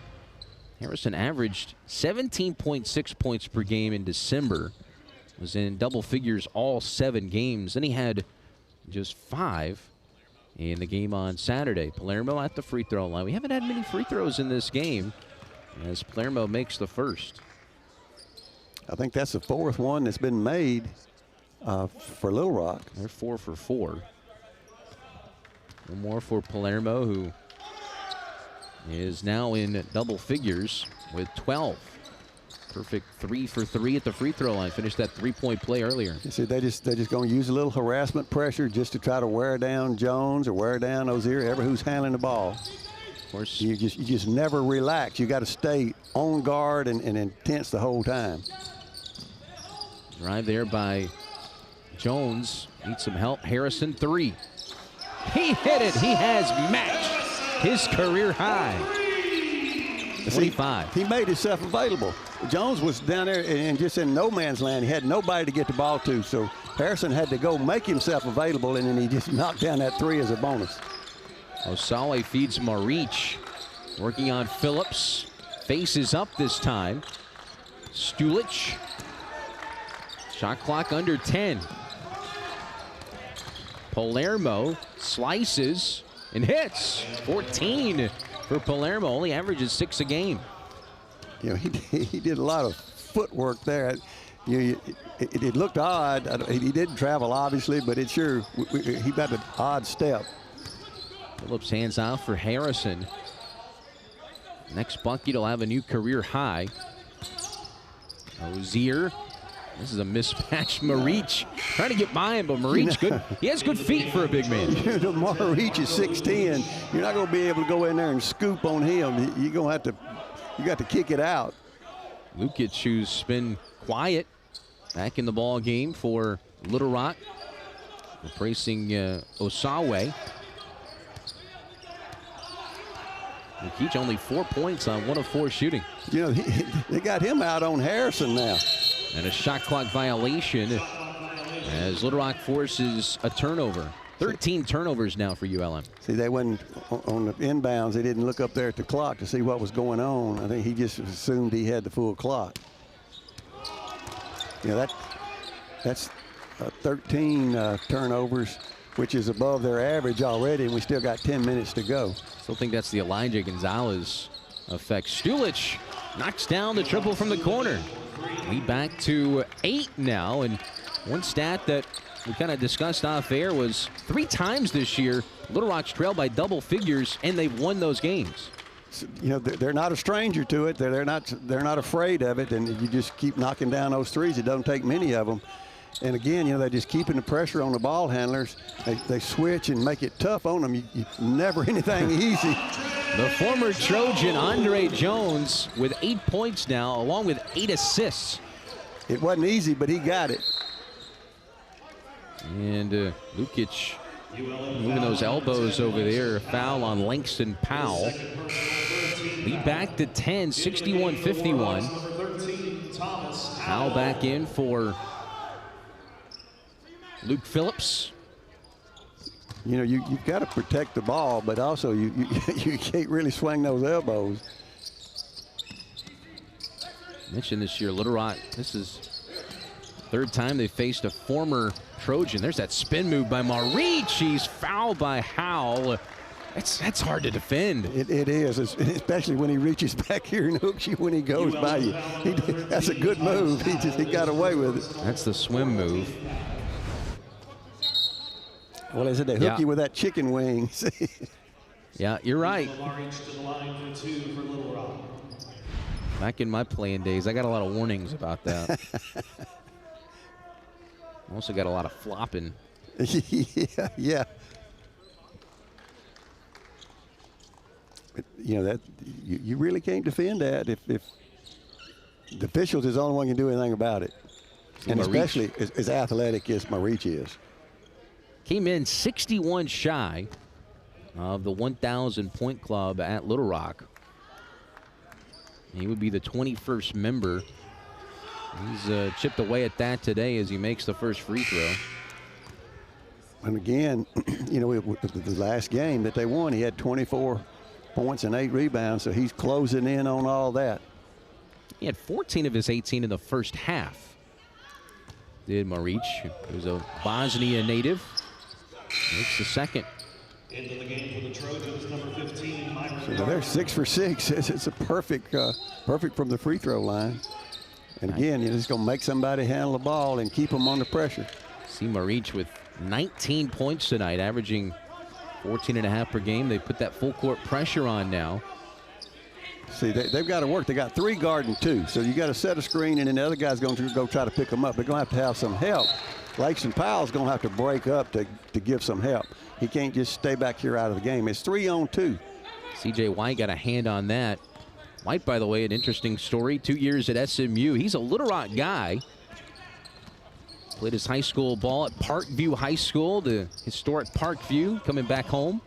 Harrison averaged 17.6 points per game in December. Was in double figures all 7 games. Then he had just 5 in the game on Saturday. Palermo at the free throw line. We haven't had many free throws in this game as Palermo makes the first. I think that's the 4th one that's been made for Little Rock. They're 4 for 4. One more for Palermo, who is now in double figures with 12. Perfect 3 for 3 at the free throw line. Finished that 3-point play earlier. You see, they're just going to use a little harassment pressure just to try to wear down Jones or wear down Ozier, ever who's handling the ball. Of course, you just never relax. You got to stay on guard and intense the whole time. Drive there by Jones. Needs some help. Harrison 3. He hit it. He has matched his career high. 25. He made himself available. Jones was down there and just in no man's land. He had nobody to get the ball to, so Harrison had to go make himself available, and then he just knocked down that 3 as a bonus. Osale feeds Marich. Working on Phillips. Faces up this time. Stulich. Shot clock under 10. Palermo slices and hits. 14 for Palermo. Only averages 6 a game. You know, he did a lot of footwork there. It looked odd. He didn't travel, obviously, but he got an odd step. Phillips hands off for Harrison. Next bucket will have a new career high. Ozier. This is a mismatch. Marich trying to get by him, but Marich good. He has good feet for a big man. Marich is 6'10". You're not going to be able to go in there and scoop on him. You're going to have to. You got to kick it out. Lukic, who's been quiet, back in the ball game for Little Rock, replacing Osawe. Lukic only 4 points on 1 of 4 shooting. You know, they got him out on Harrison now. And a shot clock violation as Little Rock forces a turnover. 13 turnovers now for ULM. See, they went on the inbounds. They didn't look up there at the clock to see what was going on. I think he just assumed he had the full clock. You know, that's 13 turnovers, which is above their average already, and we still got 10 minutes to go. Still think that's the Elijah Gonzalez effect. Stulich knocks down the triple from the corner. We back to 8 now, and one stat that we kind of discussed off air was 3 times this year Little Rock's trailed by double figures, and they've won those games. So, you know, they're not a stranger to it. They're not afraid of it, and you just keep knocking down those threes. It doesn't take many of them. And again, you know, they're just keeping the pressure on the ball handlers. They switch and make it tough on them. You never anything easy. The former Trojan Andre Jones with 8 points now, along with 8 assists. It wasn't easy, but he got it. And Lukic moving those elbows over there. A foul on Langston Powell. Lead back to 10, 61-51. Powell back in for Luke Phillips. You know, you've got to protect the ball, but also you can't really swing those elbows. Mentioned this year, Little Rock, this is the 3rd time they faced a former Trojan. There's that spin move by Marich. He's fouled by Howell. That's hard to defend. It is, especially when he reaches back here and hooks you when he goes by you. That's a good move. He got away with it. That's the swim move. Well, they said they hook you with that chicken wing. Yeah, you're right. Back in my playing days, I got a lot of warnings about that. I also got a lot of flopping. Yeah. But, you know, that you really can't defend that if the officials is the only one who can do anything about it. And especially as athletic as Marich is. Came in 61 shy of the 1,000 point club at Little Rock. He would be the 21st member. He's chipped away at that today as he makes the first free throw. And again, you know, the last game that they won, he had 24 points and 8 rebounds, so he's closing in on all that. He had 14 of his 18 in the first half. Did Marich, who's a Bosnia native. Makes the second. Into the game for the Trojans, number 15, So they're 6 for 6. It's a perfect from the free throw line. And again, you're just going to make somebody handle the ball and keep them under pressure. See Marich with 19 points tonight, averaging 14.5 per game. They put that full court pressure on now. See, they've got to work. They got 3 guarding 2. So you got to set a screen, and then the other guy's going to go try to pick them up. They're going to have some help. Langston Powell's going to have to break up to give some help. He can't just stay back here out of the game. It's 3-on-2. C.J. White got a hand on that. White, by the way, an interesting story. 2 years at SMU. He's a Little Rock guy. Played his high school ball at Parkview High School, the historic Parkview, coming back home.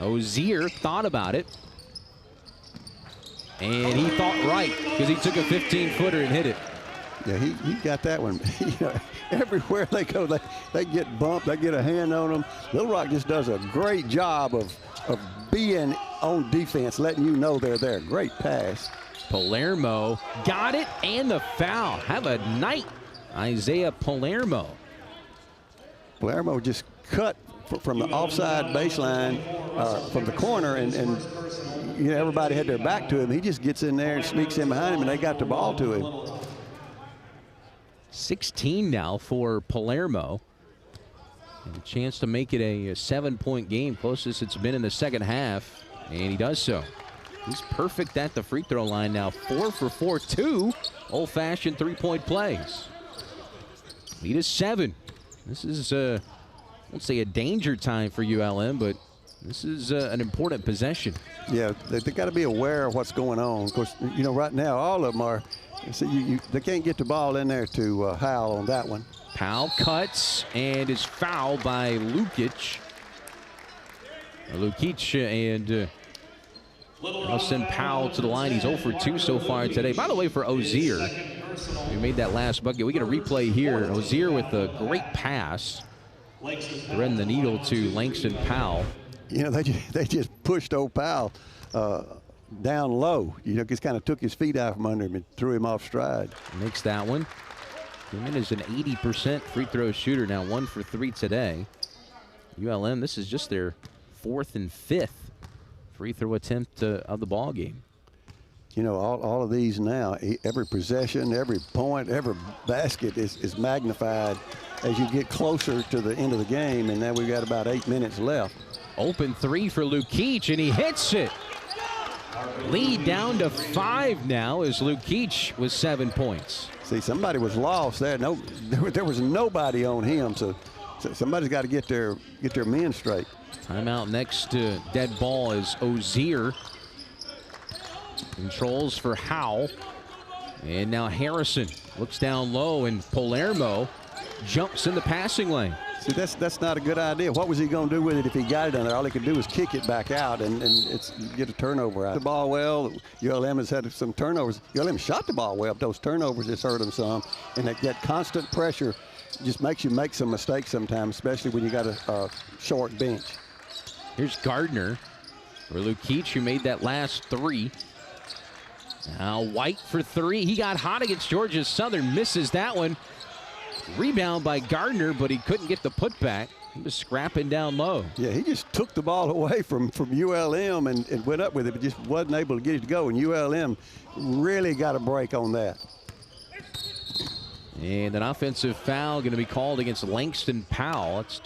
Ozier thought about it. And he thought right, because he took a 15-footer and hit it. Yeah, he got that one. You know, everywhere they go, they get bumped, they get a hand on them. Little Rock just does a great job of being on defense, letting you know they're there. Great pass. Palermo got it and the foul. Have a night, Isaiah Palermo. Palermo just cut from the offside baseline from the corner, and you know, everybody had their back to him. He just gets in there and sneaks in behind him, and they got the ball to him. 16 now for Palermo. A chance to make it a 7-point game, closest it's been in the second half, and he does so. He's perfect at the free throw line now, 4 for 4, 2 old-fashioned three-point plays. Lead is 7. This is, I won't say a danger time for ULM, but this is an important possession. Yeah, they got to be aware of what's going on. Of course, you know, right now all of them are. So they can't get the ball in there to Howell on that one. Powell cuts and is fouled by Lukic. And I'll send Powell to the line. He's 0 for 2 so far today. By the way, for Ozier, who made that last bucket, we get a replay here. Ozier with a great pass, threading the needle to Langston Powell. You know, they just pushed old Powell down low. You know, just kind of took his feet out from under him and threw him off stride. Makes that one. Newman is an 80% free throw shooter now, 1 for 3 today. ULM, this is just their 4th and 5th free throw attempt of the ball game. You know, all of these now, every possession, every point, every basket is magnified as you get closer to the end of the game, and now we've got about 8 minutes left. Open 3 for Lukic, and he hits it. Lead down to 5 now as Lukic with 7 points. See, somebody was lost there. No, there was nobody on him, so somebody's got to get their men straight. Timeout next to dead ball is Ozier. Controls for Howell. And now Harrison looks down low, and Palermo jumps in the passing lane. See, that's not a good idea. What was he going to do with it if he got it on there? All he could do was kick it back out and get a turnover out. The ball well. ULM has had some turnovers. ULM shot the ball well, but those turnovers just hurt them some. And that constant pressure just makes you make some mistakes sometimes, especially when you got a short bench. Here's Gardner for Lukic, who made that last 3. Now White for 3. He got hot against Georgia Southern, misses that one. Rebound by Gardner, but he couldn't get the putback. He was scrapping down low. Yeah, he just took the ball away from ULM and went up with it, but just wasn't able to get it to go. And ULM really got a break on that. And an offensive foul going to be called against Langston Powell. It's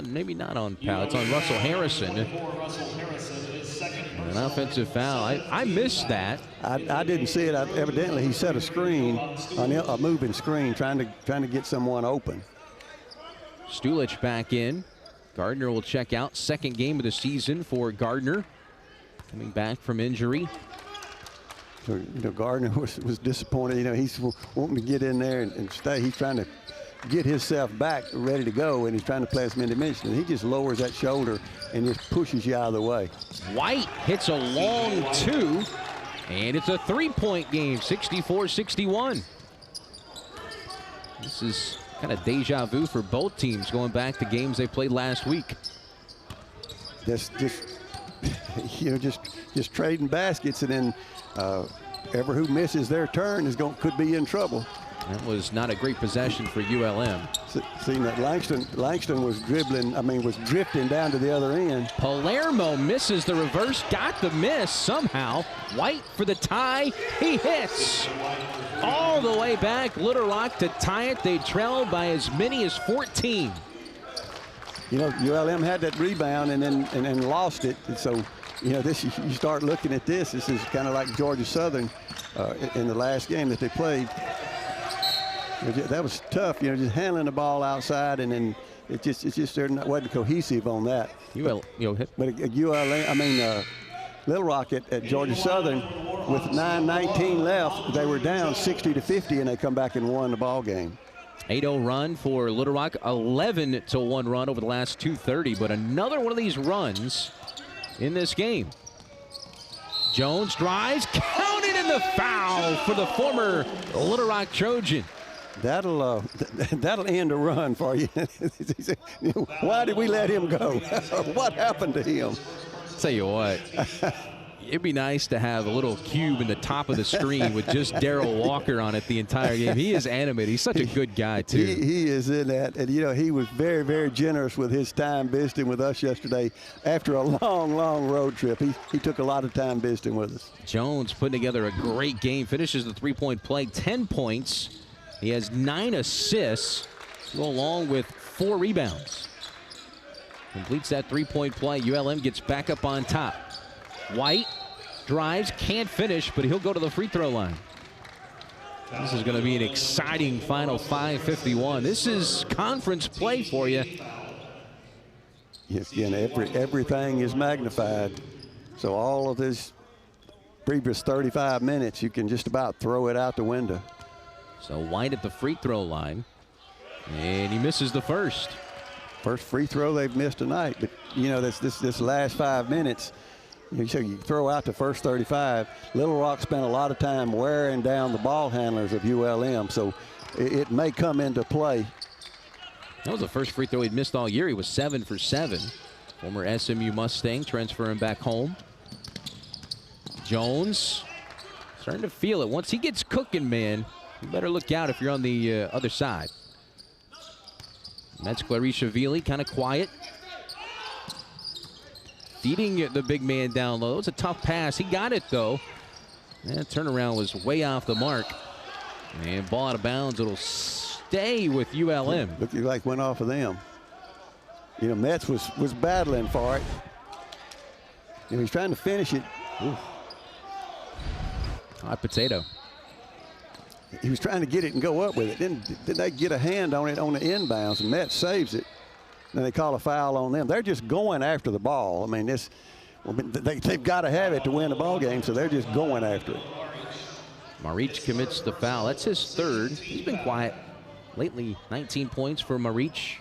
maybe not on Powell. It's on Russell Harrison. An offensive foul. I missed that. I didn't see it. Evidently, he set a screen, a moving screen, trying to get someone open. Stulich back in. Gardner will check out. 2nd game of the season for Gardner, coming back from injury. So, you know, Gardner was disappointed. You know, he's wanting to get in there and stay. He's trying to get himself back ready to go, and he's trying to play as many minutes. And he just lowers that shoulder and just pushes you out of the way. White hits a long 2, and it's a 3-point game, 64-61. This is kind of deja vu for both teams going back to games they played last week. Just you know, just trading baskets, and then ever who misses their turn could be in trouble. That was not a great possession for ULM. Seeing that Langston was was drifting down to the other end. Palermo misses the reverse, got the miss somehow. White for the tie, he hits. All the way back, Little Rock to tie it. They trailed by as many as 14. You know, ULM had that rebound and then lost it. And so, you know, you start looking at this. This is kind of like Georgia Southern in the last game that they played. That was tough, you know, just handling the ball outside, and then it just wasn't cohesive on that. But Little Rock at Georgia Southern, with 9:19 left, they were down 60-50, and they come back and won the ball game. 8-0 run for Little Rock, 11-1 run over the last 2:30, but another one of these runs in this game. Jones drives, counted in the foul for the former Little Rock Trojan. That'll end a run for you. Why did we let him go? What happened to him? Tell you what, it'd be nice to have a little cube in the top of the screen with just Darrell Walker on it the entire game. He is animated. He's such a good guy, too. He is in that. And, you know, he was very, very generous with his time visiting with us yesterday. After a long, long road trip, he took a lot of time visiting with us. Jones putting together a great game. Finishes the three-point play, 10 points. He has 9 assists, to go along with 4 rebounds. Completes that three-point play. ULM gets back up on top. White drives, can't finish, but he'll go to the free throw line. This is going to be an exciting final 5:51. This is conference play for you. Yes, again, everything is magnified. So all of this previous 35 minutes, you can just about throw it out the window. So White at the free throw line, and he misses the first. First free throw they've missed tonight. But, you know, this last 5 minutes, you throw out the first 35. Little Rock spent a lot of time wearing down the ball handlers of ULM, so it may come into play. That was the first free throw he'd missed all year. He was 7 for 7. Former SMU Mustang transferring back home. Jones starting to feel it. Once he gets cooking, man, you better look out if you're on the other side. That's Clarishvili, kind of quiet. Feeding the big man down low. It's a tough pass. He got it, though. That turnaround was way off the mark. And ball out of bounds. It'll stay with ULM. Looked like went off of them. You know, Metz was battling for it. You know, he's trying to finish it. Ooh. Hot potato. He was trying to get it and go up with it. Then they get a hand on it on the inbounds, and Metz saves it. Then they call a foul on them. They're just going after the ball. I mean, they've got to have it to win the ball game, so they're just going after it. Marich commits the foul. That's his third. He's been quiet lately. 19 points for Marich.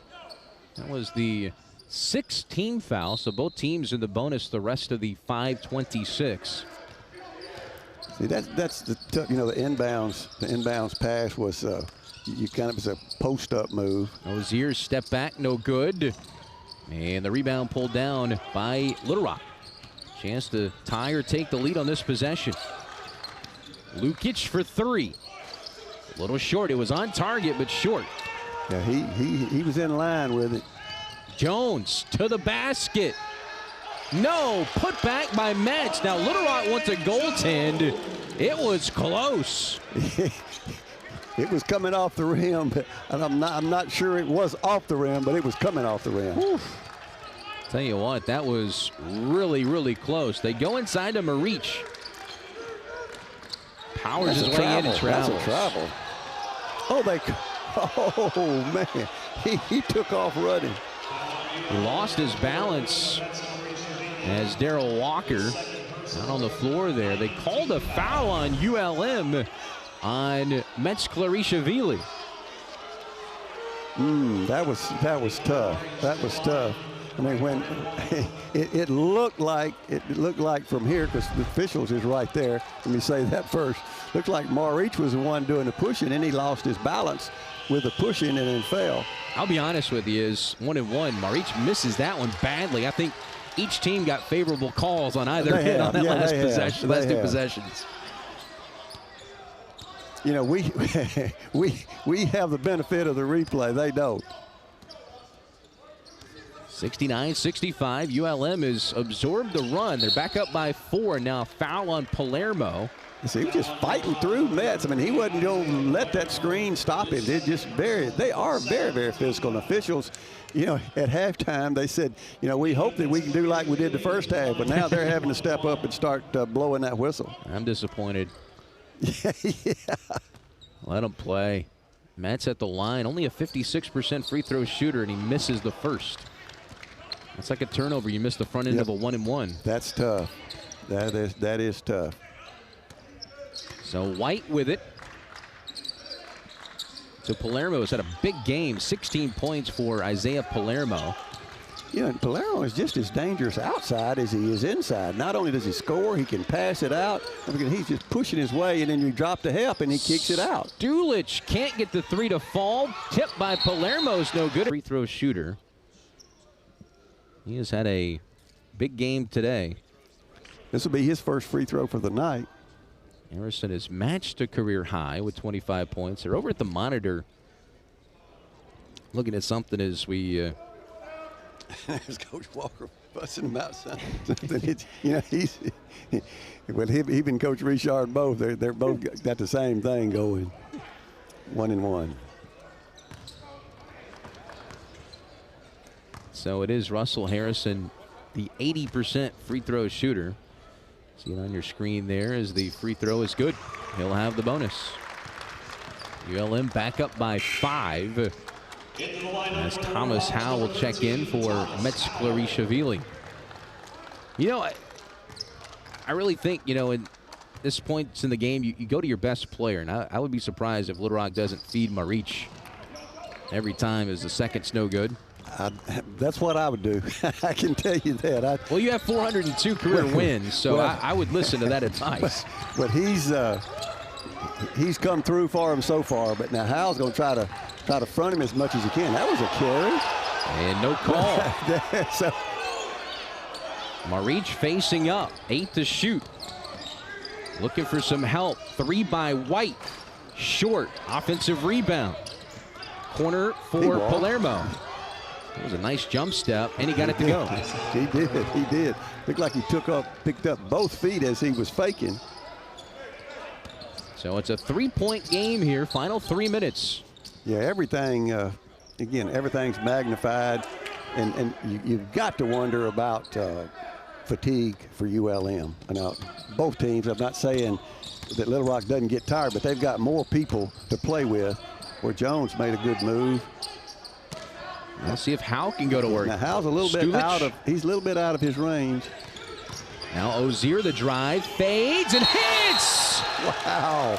That was the 16th foul, so both teams in the bonus the rest of the 5:26. See, that's the inbounds pass was it's a post-up move. Ozier's step back, no good. And the rebound pulled down by Little Rock. Chance to tie or take the lead on this possession. Lukic for three. A little short. It was on target, but short. Yeah, he was in line with it. Jones to the basket. No, put back by Metz. Now Little Rock wants a goaltend. It was close. It was coming off the rim, but I'm not sure it was off the rim, but it was coming off the rim. Oof. Tell you what, that was really, really close. They go inside to Marich. Powers his way in and travels. That's a travel. Oh man, he took off running. He lost his balance as Darrell Walker out on the floor there. They called a foul on ULM on Metz Clarishvili. That was tough. That was tough. I mean, when it looked like from here, because the officials is right there. Let me say that first. Looked like Marich was the one doing the pushing, and he lost his balance with the pushing and then fell. I'll be honest with you, is 1-1. Marich misses that one badly. I think each team got favorable calls on either end on that last possession, last two possessions. You know, we have the benefit of the replay. They don't. 69-65. ULM has absorbed the run. They're back up by 4. Now foul on Palermo. See, he was just fighting through Metz. I mean, he wasn't going to let that screen stop him. They are very, very physical. And officials, you know, at halftime, they said, you know, we hope that we can do like we did the first half. But now they're having to step up and start blowing that whistle. I'm disappointed. Yeah. Let him play. Metz at the line. Only a 56% free throw shooter, and he misses the first. That's like a turnover. You miss the front end of a 1-and-1. That's tough. That is tough. So White with it. So Palermo has had a big game. 16 points for Isaiah Palermo. You know, Palermo is just as dangerous outside as he is inside. Not only does he score, he can pass it out. I mean, he's just pushing his way, and then you drop the help, and he kicks it out. Dulich can't get the three to fall. Tipped by Palermo's no good. Free throw shooter. He has had a big game today. This will be his first free throw for the night. Harrison has matched a career high with 25 points. They're over at the monitor looking at something as we There's Coach Walker busting him out. You know, well, he and Coach Richard both. They're both got the same thing going. 1-and-1. So it is Russell Harrison, the 80% free throw shooter. See it on your screen there as the free throw is good. He'll have the bonus. ULM back up by 5. As Thomas Howell will check in for Metzler-Shavili. You know, I really think, you know, in this point in the game, you go to your best player. And I would be surprised if Little Rock doesn't feed Marich every time as the second's no good. That's what I would do. I can tell you that. Well, you have 402 career wins, so I would listen to that advice. But he's come through for him so far. But now Howell's going to try to front him as much as he can. That was a carry. And no call. So, Marich facing up, 8 to shoot. Looking for some help. 3 by White. Short. Offensive rebound. Corner for Palermo. It was a nice jump step, and he got it to go. He did. Looked like he picked up both feet as he was faking. So it's a 3-point game here. Final 3 minutes. Yeah, everything, again, everything's magnified. And you've got to wonder about fatigue for ULM. Now, both teams, I'm not saying that Little Rock doesn't get tired, but they've got more people to play with, where Jones made a good move. Let's see if Howell can go to work. Now, Howell's a little bit he's a little bit out of his range. Now Ozier, the drive, fades and hits! Wow.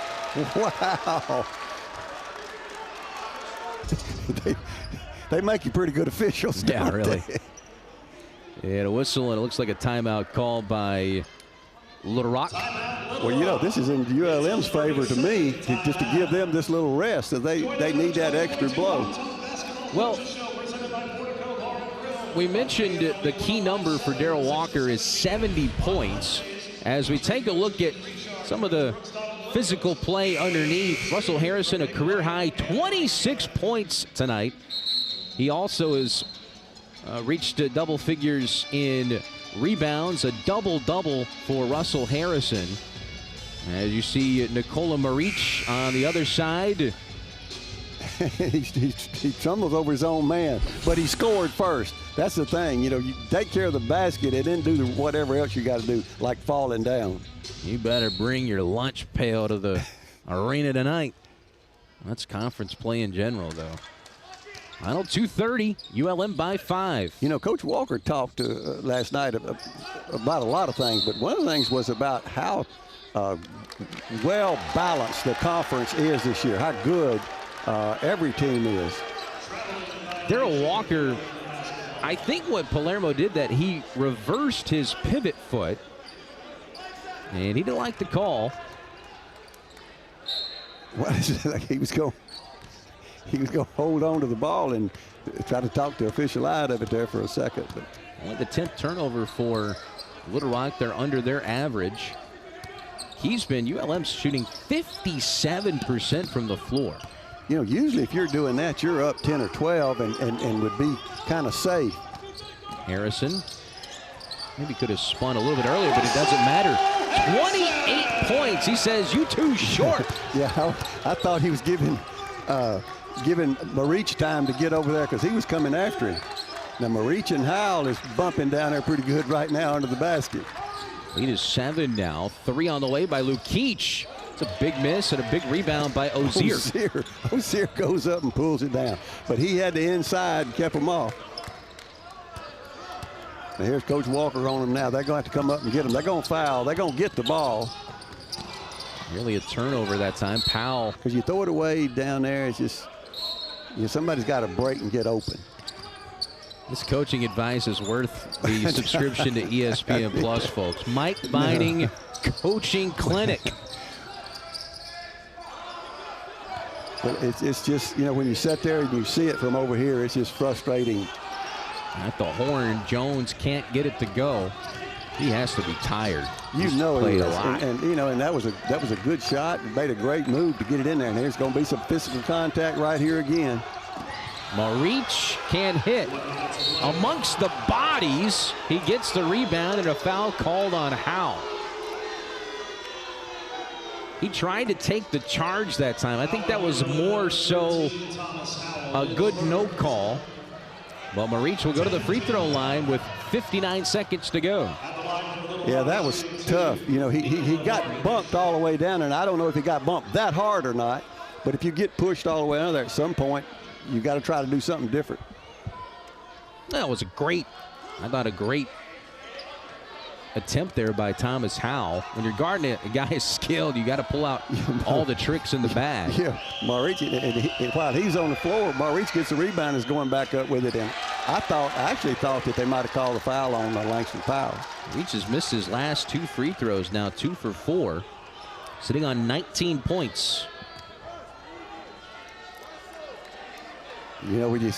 They make you pretty good officials. Yeah, really. And a whistle, and it looks like a timeout called by Little Rock. Well, you know, this is in ULM's favor to me, just to give them this little rest. So they need that extra blow. Well, we mentioned the key number for Darrell Walker is 70 points. As we take a look at some of the physical play underneath, Russell Harrison, a career-high 26 points tonight. He also has reached double figures in rebounds, a double-double for Russell Harrison. As you see Nikola Marich on the other side. he tumbles over his own man, but he scored first. That's the thing. You know, you take care of the basket and then do whatever else you got to do, like falling down. You better bring your lunch pail to the arena tonight. That's conference play in general, though. Final 2:30, ULM by 5. You know, Coach Walker talked last night about a lot of things, but one of the things was about how well balanced the conference is this year, how good every team is. Darrell Walker, I think what Palermo did, that he reversed his pivot foot, and he didn't like the call. What is it? Like he was going to hold on to the ball and try to talk the official out of it there for a second. But only the 10th turnover for Little Rock. They're under their average. ULM's shooting 57% from the floor. You know, usually if you're doing that, you're up 10 or 12 and would be kind of safe. Harrison maybe could have spun a little bit earlier, but it doesn't matter. 28 points. He says, you too short. Yeah, I thought he was giving Marich time to get over there because he was coming after him. Now, Marich and Howell is bumping down there pretty good right now under the basket. Lead is 7 now. 3 on the way by Lukic. It's a big miss and a big rebound by Ozier. Ozier goes up and pulls it down. But he had the inside and kept him off. Now here's Coach Walker on them now. They're going to have to come up and get him. They're going to foul. They're going to get the ball. Really a turnover that time. Powell. Because you throw it away down there, it's just, somebody's got to break and get open. This coaching advice is worth the subscription to ESPN Plus, folks. Mike Binding Coaching Clinic. But it's just, when you sit there and you see it from over here, it's just frustrating. At the horn, Jones can't get it to go. He has to be tired. He is. And that was a good shot. He made a great move to get it in there. And there's going to be some physical contact right here again. Marich can't hit. Amongst the bodies, he gets the rebound and a foul called on Howell. He tried to take the charge that time. I think that was more so a good no call. Well, Marich will go to the free throw line with 59 seconds to go. Yeah, that was tough. You know, he got bumped all the way down, and I don't know if he got bumped that hard or not, but if you get pushed all the way under there at some point, you got to try to do something different. That was I thought a great attempt there by Thomas Howell. When you're guarding a guy is skilled, you got to pull out all the tricks in the bag. Yeah, Marich, and while he's on the floor, Marich gets the rebound and is going back up with it. And I actually thought that they might have called a foul on Langston Powell. Marich has missed his last 2 free throws now, 2 for 4, sitting on 19 points. You know, he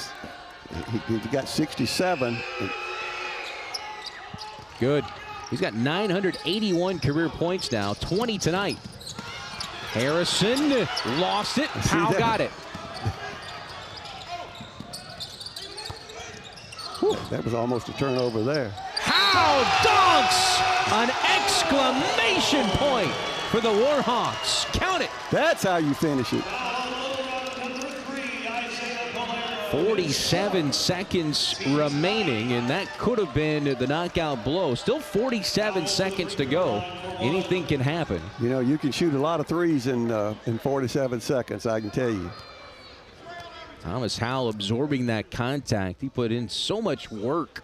got 67. Good. He's got 981 career points now, 20 tonight. Harrison lost it. Powell got it. Whew, that was almost a turnover there. Howell dunks! An exclamation point for the Warhawks. Count it. That's how you finish it. 47 seconds remaining, and that could have been the knockout blow. Still 47 seconds to go. Anything can happen. You know, you can shoot a lot of threes in 47 seconds, I can tell you. Thomas Howell absorbing that contact. He put in so much work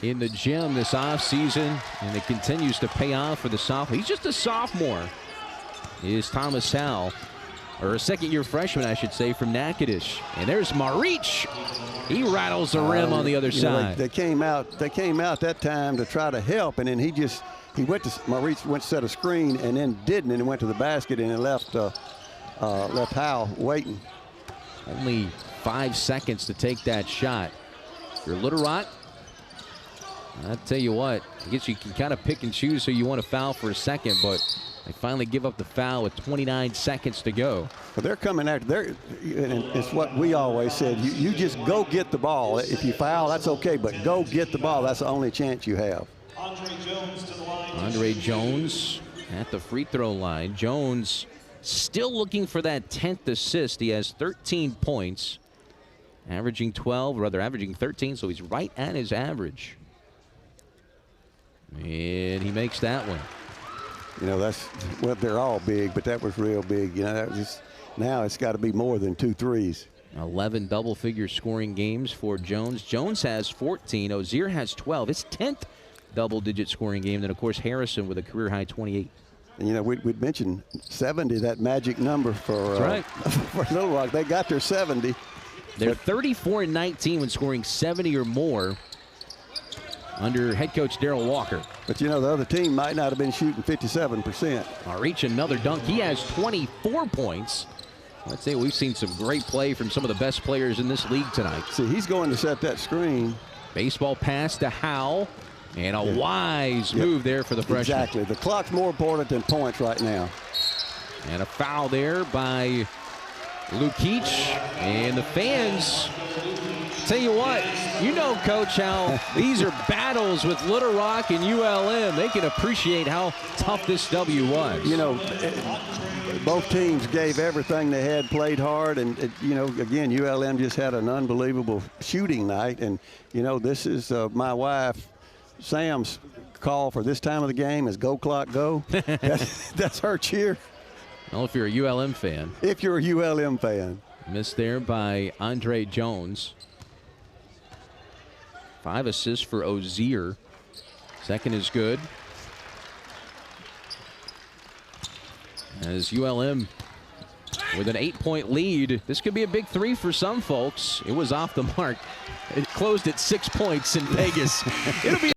in the gym this offseason, and it continues to pay off for the sophomore. He's just a sophomore, is Thomas Howell. Or a second-year freshman, I should say, from Natchitoches. And there's Marich. He rattles the rim on the other side. They came out that time to try to help, and then Marich went to set a screen and then didn't, and went to the basket and then left Howell waiting. Only 5 seconds to take that shot. If you're Little Rock, I'll tell you what, I guess you can kind of pick and choose who you want to foul for a second, but they finally give up the foul with 29 seconds to go. But they're coming after. And it's what we always said. You just go get the ball. If you foul, that's okay, but go get the ball. That's the only chance you have. Andre Jones at the free throw line. Jones still looking for that 10th assist. He has 13 points, averaging 13, so he's right at his average. And he makes that one. You know, they're all big, but that was real big. You know, now it's got to be more than 2 threes. 11 double-figure scoring games for Jones. Jones has 14. Ozier has 12. His 10th double-digit scoring game. Then, of course, Harrison with a career-high 28. And, you know, we'd mentioned 70, that magic number for, right. for Little Rock. They got their 70. They're 34-19 when scoring 70 or more under head coach Darrell Walker. But, you know, the other team might not have been shooting 57%. Marich another dunk. He has 24 points. Let's say we've seen some great play from some of the best players in this league tonight. See, he's going to set that screen. Baseball pass to Howell. And a wise move there for the freshman. Exactly. The clock's more important than points right now. And a foul there by Lukic. And the fans, tell you what, you know, Coach, how these are battles with Little Rock and ULM. They can appreciate how tough this W was. You know, both teams gave everything they had, played hard, and, you know, again, ULM just had an unbelievable shooting night. And, you know, this is my wife, Sam's call for this time of the game is go clock go. That's her cheer. Well, if you're a ULM fan. If you're a ULM fan. Missed there by Andre Jones. 5 assists for Ozier. Second is good. As ULM with an 8-point lead. This could be a big 3 for some folks. It was off the mark. It closed at 6 points in Vegas. It'll be